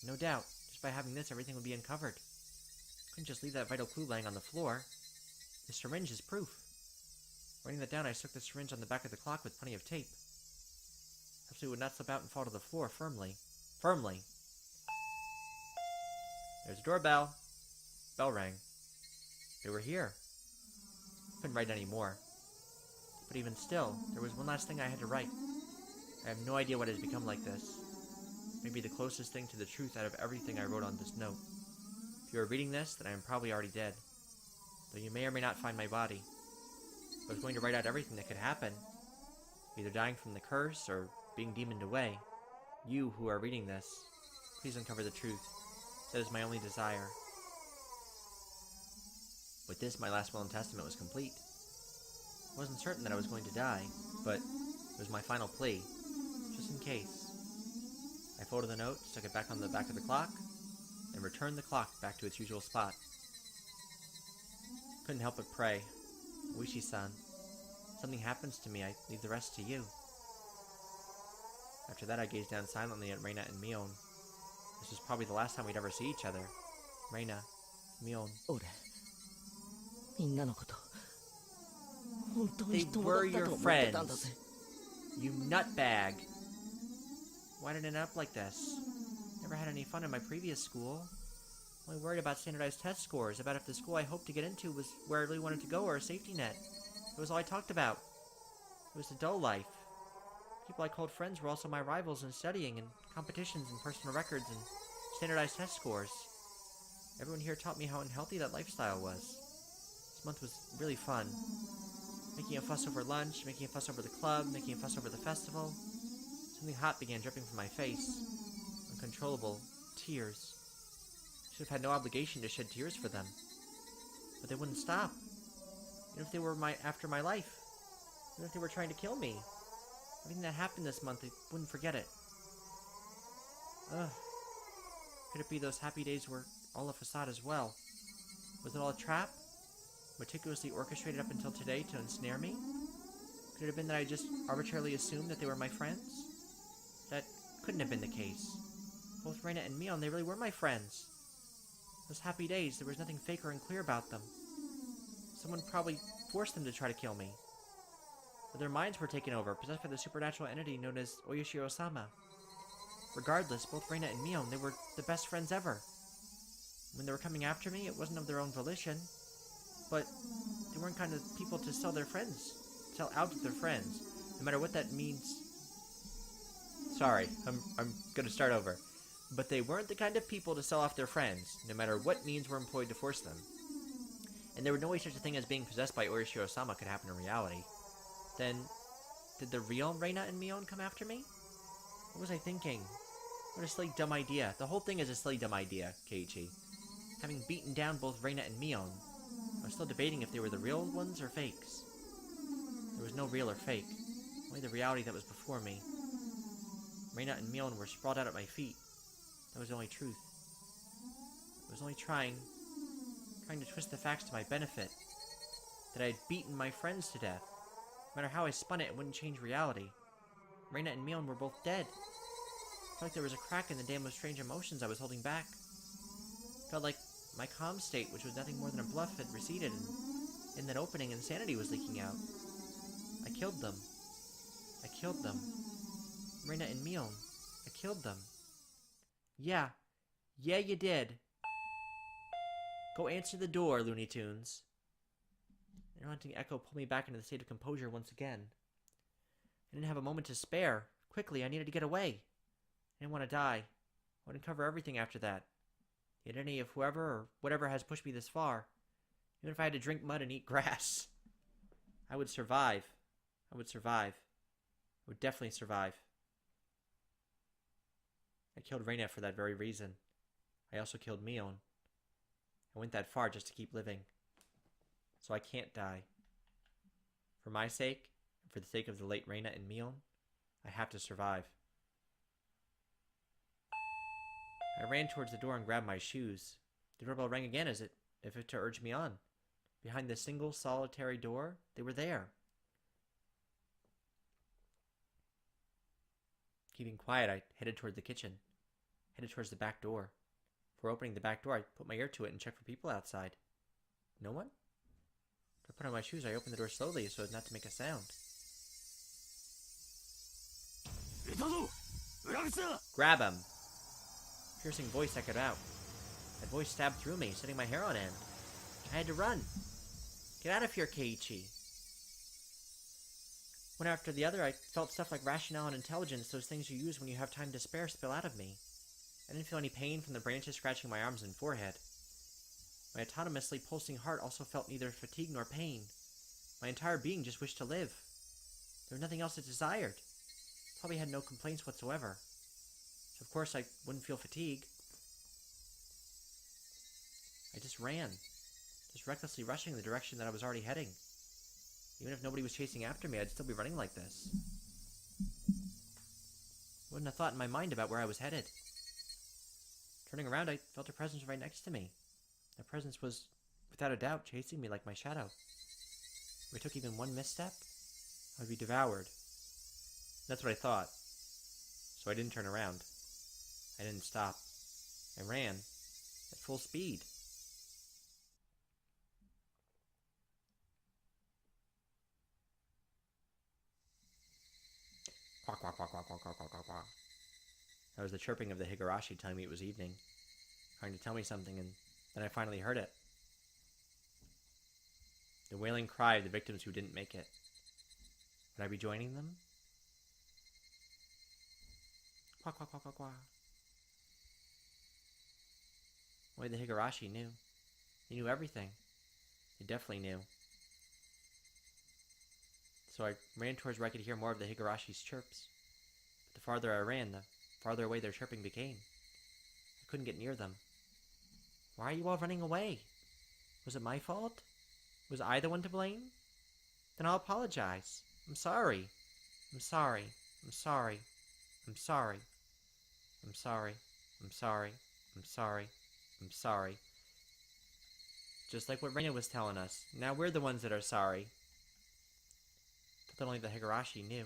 No doubt, just by having this, everything would be uncovered. Couldn't just leave that vital clue laying on the floor. The syringe is proof. Writing that down, I stuck the syringe on the back of the clock with plenty of tape. Perhaps it would not slip out and fall to the floor firmly. Firmly. There's a doorbell. Bell rang. They were here. Couldn't write any more. But even still, there was one last thing I had to write. I have no idea what has become like this. Maybe the closest thing to the truth out of everything I wrote on this note. If you are reading this, then I am probably already dead. Though you may or may not find my body. I was going to write out everything that could happen. Either dying from the curse, or being demoned away. You, who are reading this, please uncover the truth. That is my only desire. With this, my last will and testament was complete. I wasn't certain that I was going to die, but it was my final plea, just in case. I folded the note, stuck it back on the back of the clock, and returned the clock back to its usual spot. Couldn't help but pray. Oishi-san, if something happens to me, I leave the rest to you. After that, I gazed down silently at Reina and Mion. This was probably the last time we'd ever see each other. Reina, Mion. 俺みんなのこと本当 They に友 were 達だ your と思ってたんだ friends. ぜ You nutbag. Why did it end up like this? Never had any fun in my previous school. Only worried about standardized test scores, about if the school I hoped to get into was where I really wanted to go or a safety net. It was all I talked about. It was the dull life. People I called friends were also my rivals in studying, and competitions and personal records and standardized test scores. Everyone here taught me how unhealthy that lifestyle was. This month was really fun. Making a fuss over lunch, making a fuss over the club, making a fuss over the festival. Something hot began dripping from my face. Uncontrollable tears. Should have had no obligation to shed tears for them. But they wouldn't stop. Even if they were after my life. Even if they were trying to kill me. Everything that happened this month, they wouldn't forget it. Ugh. Could it be those happy days were all a facade as well? Was it all a trap? Meticulously orchestrated up until today to ensnare me? Could it have been that I just arbitrarily assumed that they were my friends? That couldn't have been the case. Both Reina and Mion, they really were my friends. Those happy days, there was nothing fake or unclear about them. Someone probably forced them to try to kill me. But their minds were taken over, possessed by the supernatural entity known as Oyashiro-sama. Regardless, both Reina and Mion, they were the best friends ever. When they were coming after me, it wasn't of their own volition. But they weren't kind of people to sell out to their friends, no matter what that means. Sorry, I'm gonna start over. But they weren't the kind of people to sell off their friends, no matter what means were employed to force them. And there was no way such a thing as being possessed by Oyashiro-sama could happen in reality. Then, did the real Reina and Mion come after me? What was I thinking? What a silly, dumb idea. The whole thing is a silly, dumb idea, Keiichi. Having beaten down both Reina and Mion, I was still debating if they were the real ones or fakes. There was no real or fake, only the reality that was before me. Reina and Mion were sprawled out at my feet. That was the only truth. I was only trying to twist the facts to my benefit. That I had beaten my friends to death. No matter how I spun it, it wouldn't change reality. Reina and Mion were both dead. I felt like there was a crack in the dam of strange emotions I was holding back. It felt like my calm state, which was nothing more than a bluff, had receded, and in that opening, insanity was leaking out. I killed them. I killed them. Reina and Mion. I killed them. Yeah. Yeah, you did. Go answer the door, Looney Tunes. An haunting echo pulled me back into the state of composure once again. I didn't have a moment to spare. Quickly, I needed to get away. I didn't want to die. I wouldn't cover everything after that. The identity of whoever or whatever has pushed me this far. Even if I had to drink mud and eat grass. I would survive. I would survive. I would definitely survive. I killed Reina for that very reason. I also killed Mion. I went that far just to keep living. So I can't die. For my sake, and for the sake of the late Reina and Mion, I have to survive. I ran towards the door and grabbed my shoes. The doorbell rang again as if to urge me on. Behind the single solitary door, they were there. Keeping quiet, I headed toward the kitchen. Headed towards the back door. Before opening the back door, I put my ear to it and checked for people outside. No one? I put on my shoes. I opened the door slowly so as not to make a sound. Grab him! Piercing voice echoed out. That voice stabbed through me, setting my hair on end. I had to run. Get out of here, Keiichi. One after the other, I felt stuff like rationale and intelligence, those things you use when you have time to spare, spill out of me. I didn't feel any pain from the branches scratching my arms and forehead. My autonomously pulsing heart also felt neither fatigue nor pain. My entire being just wished to live. There was nothing else it desired. Probably had no complaints whatsoever. So of course I wouldn't feel fatigue. I just ran. Just recklessly rushing in the direction that I was already heading. Even if nobody was chasing after me, I'd still be running like this. Wouldn't have thought in my mind about where I was headed. Turning around, I felt a presence right next to me. That presence was, without a doubt, chasing me like my shadow. If I took even one misstep, I would be devoured. That's what I thought. So I didn't turn around. I didn't stop. I ran at full speed. Quack, quack, quack, quack, quack, quack, quack, quack, quack. That was the chirping of the Higurashi telling me it was evening, trying to tell me something, and then I finally heard it. The wailing cry of the victims who didn't make it. Would I be joining them? Quack, quack, quack, quack, quack. Only the Higurashi knew. They knew everything. They definitely knew. So I ran towards where I could hear more of the Higurashi's chirps. But the farther I ran, the farther away their chirping became. I couldn't get near them. Why are you all running away? Was it my fault? Was I the one to blame? Then I'll apologize. I'm sorry. I'm sorry. I'm sorry. I'm sorry. I'm sorry. I'm sorry. I'm sorry. I'm sorry. Just like what Reina was telling us. Now we're the ones that are sorry. But only the Higurashi knew.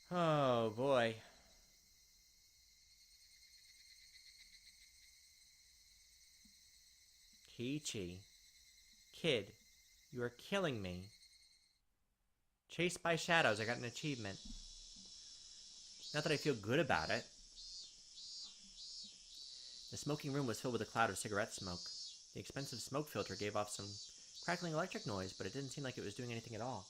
Oh boy. Keiichi. Kid, you are killing me. Chased by shadows, I got an achievement. Not that I feel good about it. The smoking room was filled with a cloud of cigarette smoke. The expensive smoke filter gave off some crackling electric noise, but it didn't seem like it was doing anything at all.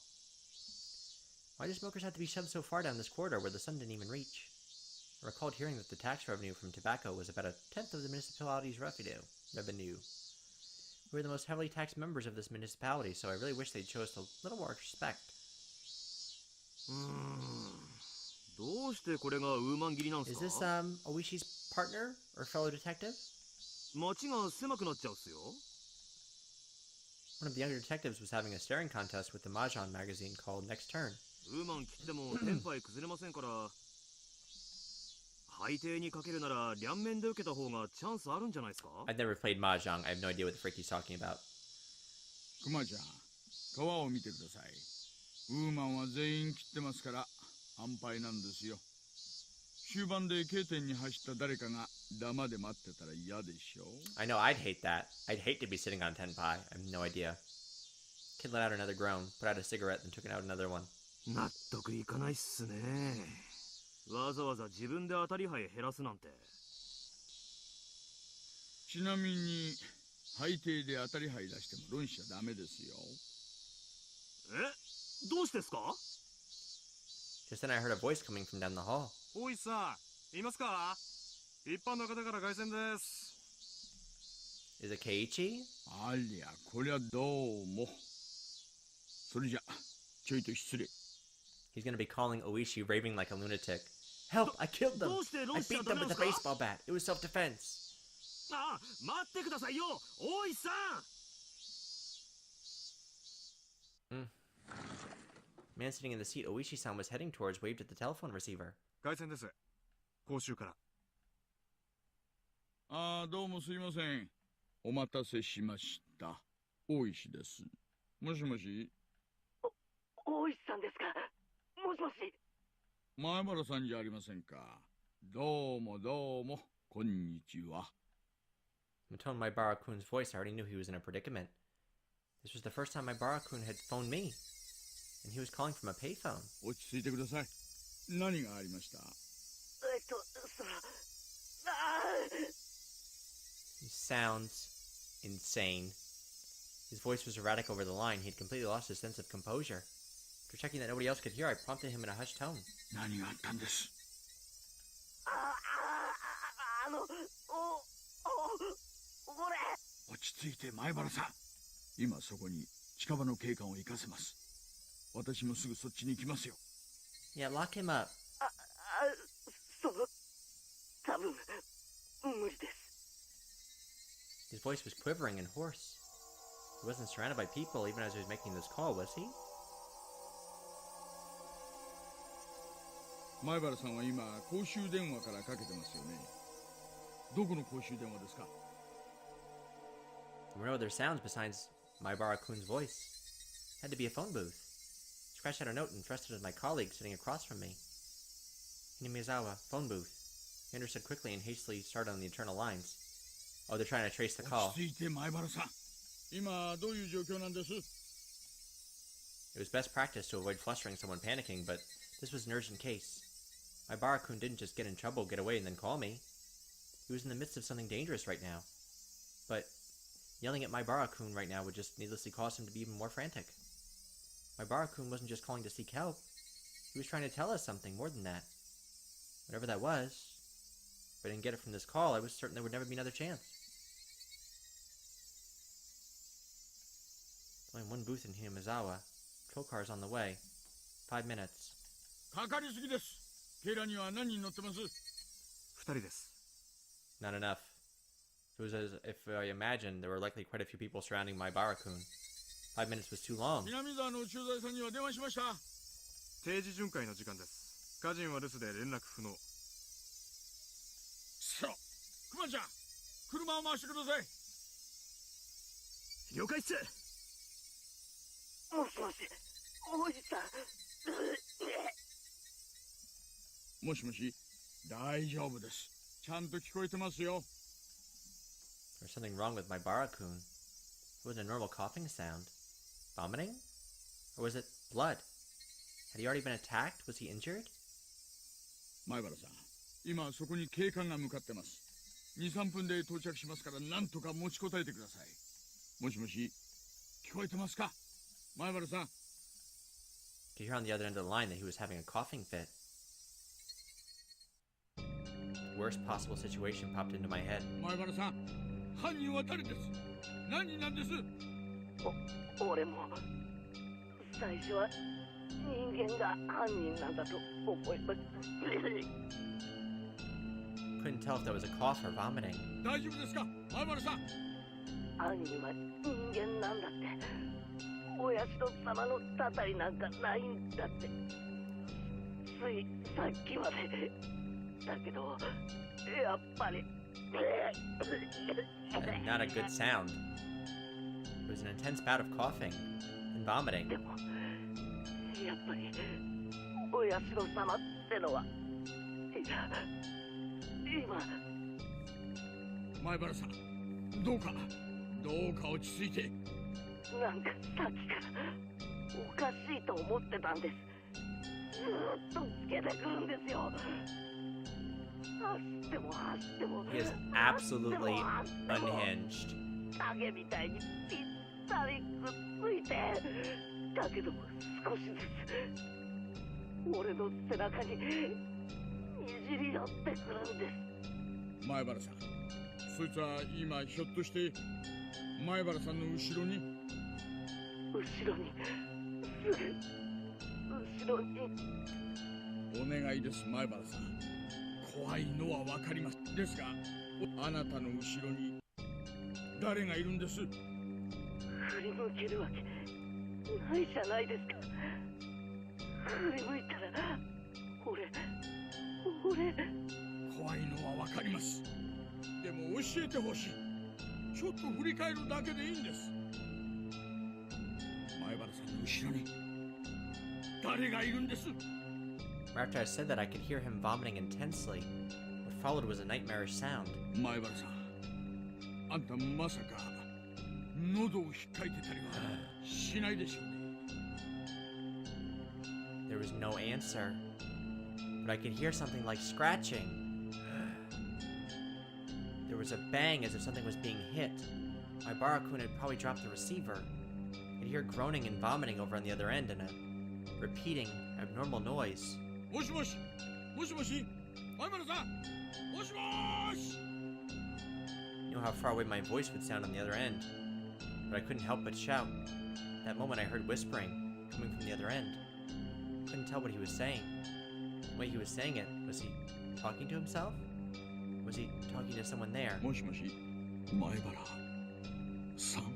Why do smokers have to be shoved so far down this corridor where the sun didn't even reach? I recalled hearing that the tax revenue from tobacco was about 1/10 of the municipality's revenue. We were the most heavily taxed members of this municipality, so I really wish they'd show us a little more respect. どうしてこれがウーマン切りなんす Is か this, Oishi's partner or fellow detective? 街が狭くなっちゃうっすよ One of the younger detectives was having a staring contest with the Mahjong magazine called Next Turn. ウーマン切ってもテンパイ崩れませんから海底にかけるなら両面で受けた方がチャンスあるんじゃないですか I've never played Mahjong. I have no idea what the frick he's talking about. クマちゃん、川を見てください。ウーマンは全員切ってますから安牌なんですよ。終盤で K 点に走った誰かがダマで待ってたら嫌でしょ I know I'd hate that. I'd hate to be sitting on Tenpai. I have no idea. Kid let out another groan, put out a cigarette, and took out another one. 納得いかないっすねわざわざ自分で当たり牌減らすなんてちなみに海底で当たり牌出しても論しちゃダメですよ。えどうしてですか Just then I heard a voice coming from down the hall. 大石さん、いますか？一般の方から凱旋です。 Is it Keiichi? ありゃ、こりゃどうも。それじゃ、ちょいと失礼。He's gonna be calling Oishi raving like a lunatic. Help! I killed them! I beat them with a baseball bat. It was self-defense. ああ、待ってくださいよ、大石さん。Man sitting in the seat Oishi-san was heading towards waved at the telephone receiver. 凱旋です。講習から。ああ、どうもすいません。お待たせしました。大石です。もしもし。大石さんですか？もしもし。前原さんじゃありませんか。どうもどうも、こんにちは。From the tone of Maibara-kun's voice, I already knew he was in a predicament. This was the first time Maibara-kun had phoned me, and he was calling from a payphone. 落ち着いてください。何がありました？He sounds insane. His voice was erratic over the line. He had completely lost his sense of composure. After checking that nobody else could hear, I prompted him in a hushed tone. 何があったんです？落ち着いて前原さん。今そこに近場の警官を行かせます。私もすぐそっちに行きますよ。Yeah, lock him up. 多分無理です。 His voice was quivering and hoarse. He wasn't surrounded by people even as he was making this call, was he? 前原さんは今公衆電話からかけてますよね。どこの公衆電話ですか？ There were no other sounds besides Maibara-kun's voice. It had to be a phone booth. I scratched out a note and thrust it at my colleague sitting across from me. Hinamizawa, phone booth. He understood quickly and hastily started on the internal lines. Oh, they're trying to trace the call. 落ち着いて前原さん。今どういう状況なんです？ It was best practice to avoid flustering someone panicking, but this was an urgent case. Maibara-kun didn't just get in trouble, get away, and then call me. He was in the midst of something dangerous right now. But yelling at Maibara-kun right now would just needlessly cause him to be even more frantic. Maibara-kun wasn't just calling to seek help. He was trying to tell us something more than that. Whatever that was, if I didn't get it from this call, I was certain there would never be another chance. Only one booth in Hinamizawa. Patrol car's on the way. 5 minutes. かかりすぎです。警らには何人乗ってます？ 2人です。 Not enough. It was as if I imagined there were likely quite a few people surrounding Maibara-kun. 5 minutes was too long. 南沢の駐在さんには電話しました。定時巡回の時間です。家人は留守で連絡不能。そう。熊ちゃん、車を回してください。了解っす。もしもし、大石さん。もしもし、大丈夫です。ちゃんと聞こえてますよ。There was something wrong with Maibara-kun. It wasn't a normal coughing sound. Vomiting? Or was it blood? Had he already been attacked? Was he injured? 前原さん、今そこに警官が向かってます。2、3分で到着しますから、なんとか持ちこたえてください。もしもし、聞こえてますか？前原さん。Could hear on the other end of the line that he was having a coughing fit. The worst possible situation popped into my head. 前原さん、犯人は誰です？何人なんです？俺も最初は人間が犯人なんだと思いました。 Couldn't tell if that was a cough or vomiting. 大丈夫ですか？前原さん。犯人は人間なんだって。お社様のたたりなんかないんだって。ついさっきまで。だけど、やっぱり。Not a good sound. It was an intense bout of coughing and vomiting. でも、やっぱり、お社様ってのは、いや、今。前原さん、どうか落ち着いて。なんかさっきからおかしいと思ってたんです。ずーっとつけてくるんですよ。走っても走っても。 He is absolutely unhinged. 影みたいにぴったりくっついて。だけども少しずつ俺の背中にいじり寄ってくるんです。前原さん、そいつは今ひょっとして前原さんの後ろにすぐ後ろに。お願いです、前原さん。怖いのはわかります。ですが、あなたの後ろに誰がいるんです？振り向けるわけないじゃないですか。振り向いたら俺怖いのはわかります。でも教えてほしい。ちょっと振り返るだけでいいんです。前原さんの後ろに誰がいるんです？ After I said that, I could hear him vomiting intensely. What followed was a nightmarish sound. 前原さん、あんたまさか喉を引っかいてたりはしないでしょうね。 There was no answer, but I could hear something like scratching. There was a bang as if something was being hit. My Barakun had probably dropped the receiver. I could hear groaning and vomiting over on the other end and a repeating, abnormal noise. もしもし、もしもし、前原さん、もしもし。 You know how far away my voice would sound on the other end, but I couldn't help but shout. That moment I heard whispering coming from the other end. Couldn't tell what he was saying. The way he was saying it, was he talking to himself? Was he talking to someone there? もしもし、前原さん。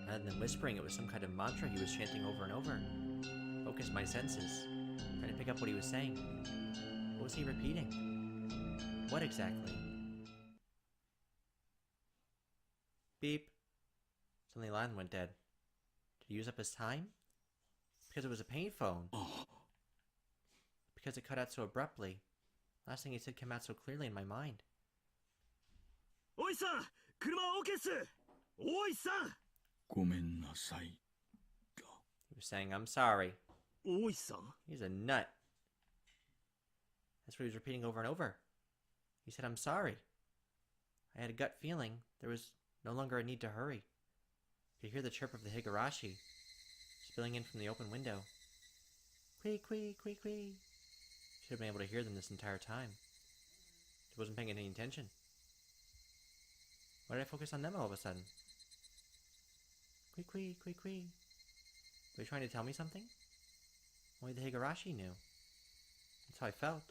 Rather than whispering, it was some kind of mantra he was chanting over and over. Focused my senses, trying to pick up what he was saying. What was he repeating? What exactly? Beep. Suddenly the line went dead. Did he use up his time? Because it was a payphone. Because it cut out so abruptly. Last thing he said came out so clearly in my mind. おいさん、車は OK っす。おいさん。ごめんなさい。 He was saying, I'm sorry. おいさん。 He's a nut. That's what he was repeating over and over. He said, I'm sorry. I had a gut feeling there was no longer a need to hurry. I could hear the chirp of the Higurashi spilling in from the open window. Quee, quee, quee, quee. Should have been able to hear them this entire time. Just wasn't paying any attention. Why did I focus on them all of a sudden? Quee, quee, quee, quee. Were you trying to tell me something? Only the Higurashi knew. That's how I felt.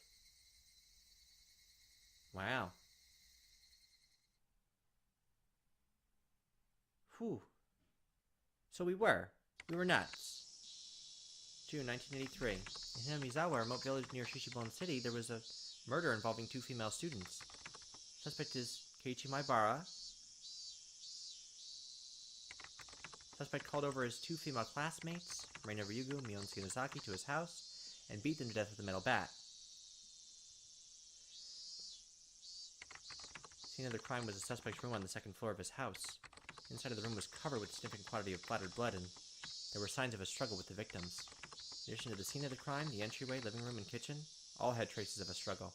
Wow. Whew. So we were nuts. June 1983. In Hinamizawa, a remote village near Shishibon City, there was a murder involving 2 female students. Suspect is Keiichi Maibara. Suspect called over his 2 female classmates, Reina Ryugu and Mion Tsunazaki, to his house and beat them to death with a metal bat. Scene of the crime was the suspect's room on the 2nd floor of his house. Inside of the room was covered with a significant quantity of splattered blood, and there were signs of a struggle with the victims. In addition to the scene of the crime, the entryway, living room, and kitchen all had traces of a struggle.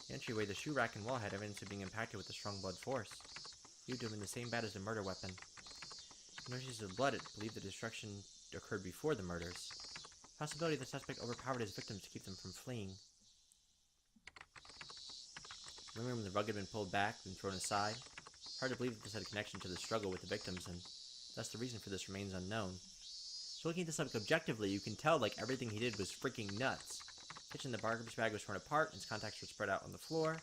The entryway, the shoe rack, and wall had evidence of being impacted with a strong blood force, viewed to have been the same bat as the murder weapon. No traces of blood, it believed the destruction occurred before the murders. Possibility the suspect overpowered his victims to keep them from fleeing. In the room, the rug had been pulled back and thrown aside. Hard to believe that this had a connection to the struggle with the victims, and thus the reason for this remains unknown. So looking at the subject objectively, you can tell like everything he did was freaking nuts. Kitchen, the garbage bag was torn apart, and its contents were spread out on the floor.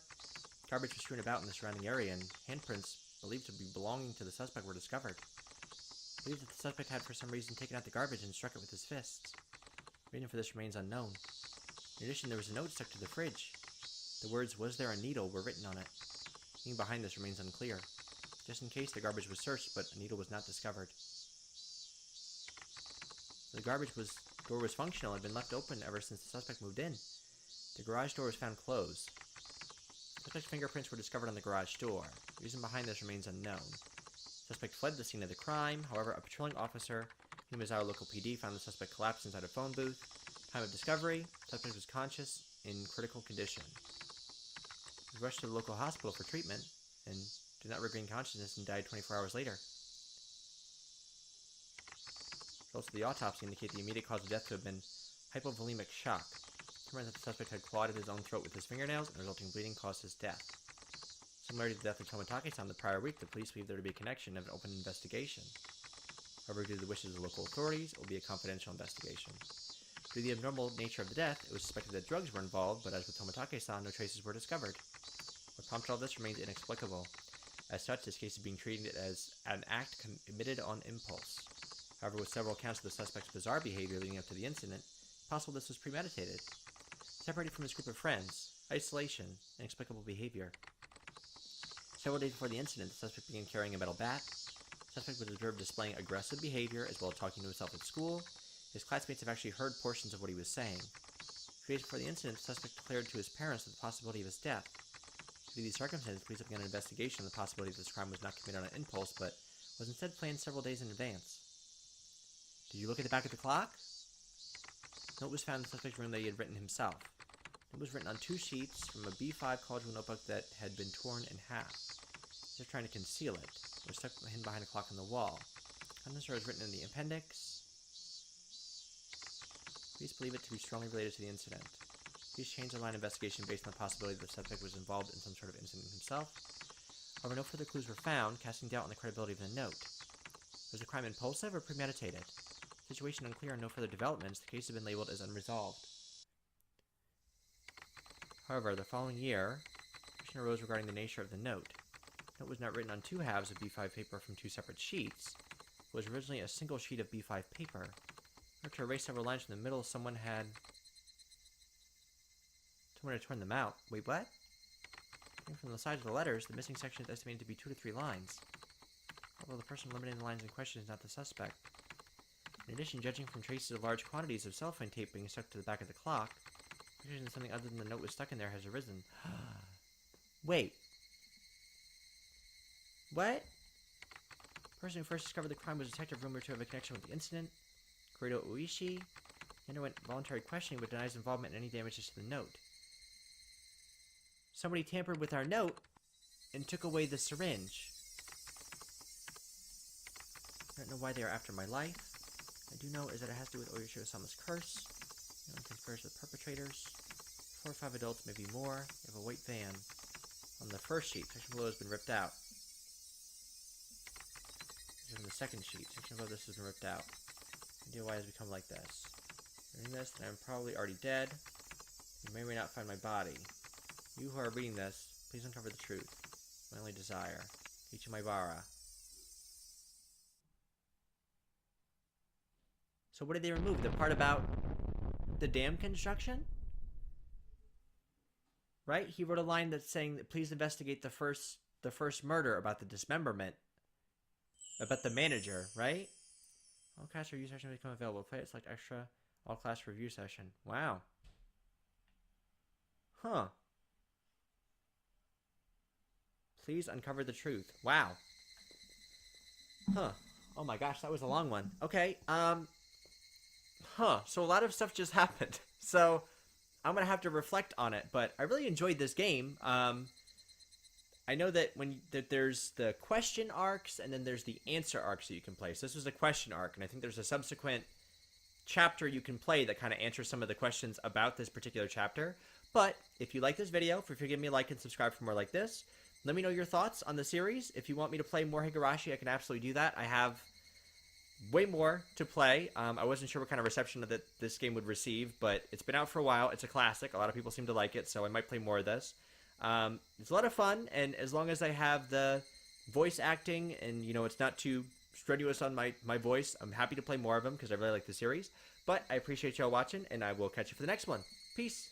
Garbage was strewn about in the surrounding area, and handprints believed to be belonging to the suspect were discovered. Believed that the suspect had for some reason taken out the garbage and struck it with his fists. The reason for this remains unknown. In addition, there was a note stuck to the fridge. The words, "Was there a needle?" were written on it. Meaning behind this remains unclear. Just in case, the garbage was searched, but a needle was not discovered. The door was functional and had been left open ever since the suspect moved in. The garage door was found closed. Suspect's fingerprints were discovered on the garage door. The reason behind this remains unknown. Suspect fled the scene of the crime. However, a patrolling officer, Hinamizawa local PD, found the suspect collapsed inside a phone booth. Time of discovery, suspect was conscious in critical condition. He was rushed to the local hospital for treatment and did not regain consciousness and died 24 hours later. Results of the autopsy indicate the immediate cause of death to have been hypovolemic shock. Determined that the suspect had clawed at his own throat with his fingernails, and resulting bleeding caused his death. Similar to the death of Tomitake-san the prior week, the police believe there to be a connection of an open investigation. However, due to the wishes of local authorities, it will be a confidential investigation. Due to the abnormal nature of the death, it was suspected that drugs were involved, but as with Tomitake-san, no traces were discovered. What prompted all this remains inexplicable. As such, this case is being treated as an act committed on impulse. However, with several accounts of the suspect's bizarre behavior leading up to the incident, it's possible this was premeditated. Separated from his group of friends, isolation, inexplicable behavior. Several days before the incident, the suspect began carrying a metal bat. The suspect was observed displaying aggressive behavior as well as talking to himself at school. His classmates have actually heard portions of what he was saying. 3 days before the incident, the suspect declared to his parents the possibility of his death. Due to these circumstances, police have begun an investigation of the possibility that this crime was not committed on an impulse, but was instead planned several days in advance. Did you look at the back of the clock? A note was found in the suspect's room that he had written himself. It was written on 2 sheets from a B5 college notebook that had been torn in half. They're trying to conceal it. It was stuck hidden behind a clock on the wall. Unnecessary was written in the appendix. Police believe it to be strongly related to the incident. Police changed the line of investigation based on the possibility that the suspect was involved in some sort of incident himself. However, no further clues were found, casting doubt on the credibility of the note. Was the crime impulsive or premeditated? Situation unclear and no further developments, the case has been labeled as unresolved. However, the following year, question arose regarding the nature of the note. The note was not written on 2 halves of B5 paper from 2 separate sheets. It was originally a single sheet of B5 paper. In order to erase several lines from the middle, someone had torn them out. Wait, what? From the sides of the letters, the missing section is estimated to be 2 to 3 lines. Although the person limiting the lines in question is not the suspect. In addition, judging from traces of large quantities of cellophane tape being stuck to the back of the clock, suspicion that something other than the note was stuck in there has arisen. Wait. What? The person who first discovered the crime was a detective rumored to have a connection with the incident. Corrado Uishi. He underwent voluntary questioning but denies involvement in any damages to the note. Somebody tampered with our note and took away the syringe. I don't know why they are after my life. I do know is that it has to do with Oyashiro Osama's curse. No one conspires with perpetrators. 4 or 5 adults, maybe more. They have a white van. On the first sheet, section below has been ripped out. This is on the second sheet. Section below this has been ripped out. Idea why it has become like this. Reading this, then I'm probably already dead. You may or may not find my body. You who are reading this, please uncover the truth. My only desire. Ichimaibara. So what did they remove? The part about the dam construction? Right? He wrote a line that's saying that please investigate the first murder about the dismemberment. About the manager, right? All class review sessions become available. Play it, select extra all class review session. Wow. Huh. Please uncover the truth. Wow. Huh. Oh my gosh, that was a long one. Okay, so a lot of stuff just happened. So, I'm gonna have to reflect on it, but I really enjoyed this game. I know that there's the question arcs, and then there's the answer arcs that you can play. So this was a question arc, and I think there's a subsequent chapter you can play that kind of answers some of the questions about this particular chapter. But, if you like this video, feel free to give me a like and subscribe for more like this. Let me know your thoughts on the series. If you want me to play more Higurashi, I can absolutely do that. I have way more to play. I wasn't sure what kind of reception that this game would receive, but it's been out for a while. It's a classic. A lot of people seem to like it, so I might play more of this. It's a lot of fun, and as long as I have the voice acting and, you know, it's not too strenuous on my voice, I'm happy to play more of them because I really like the series. But I appreciate y'all watching, and I will catch you for the next one. Peace.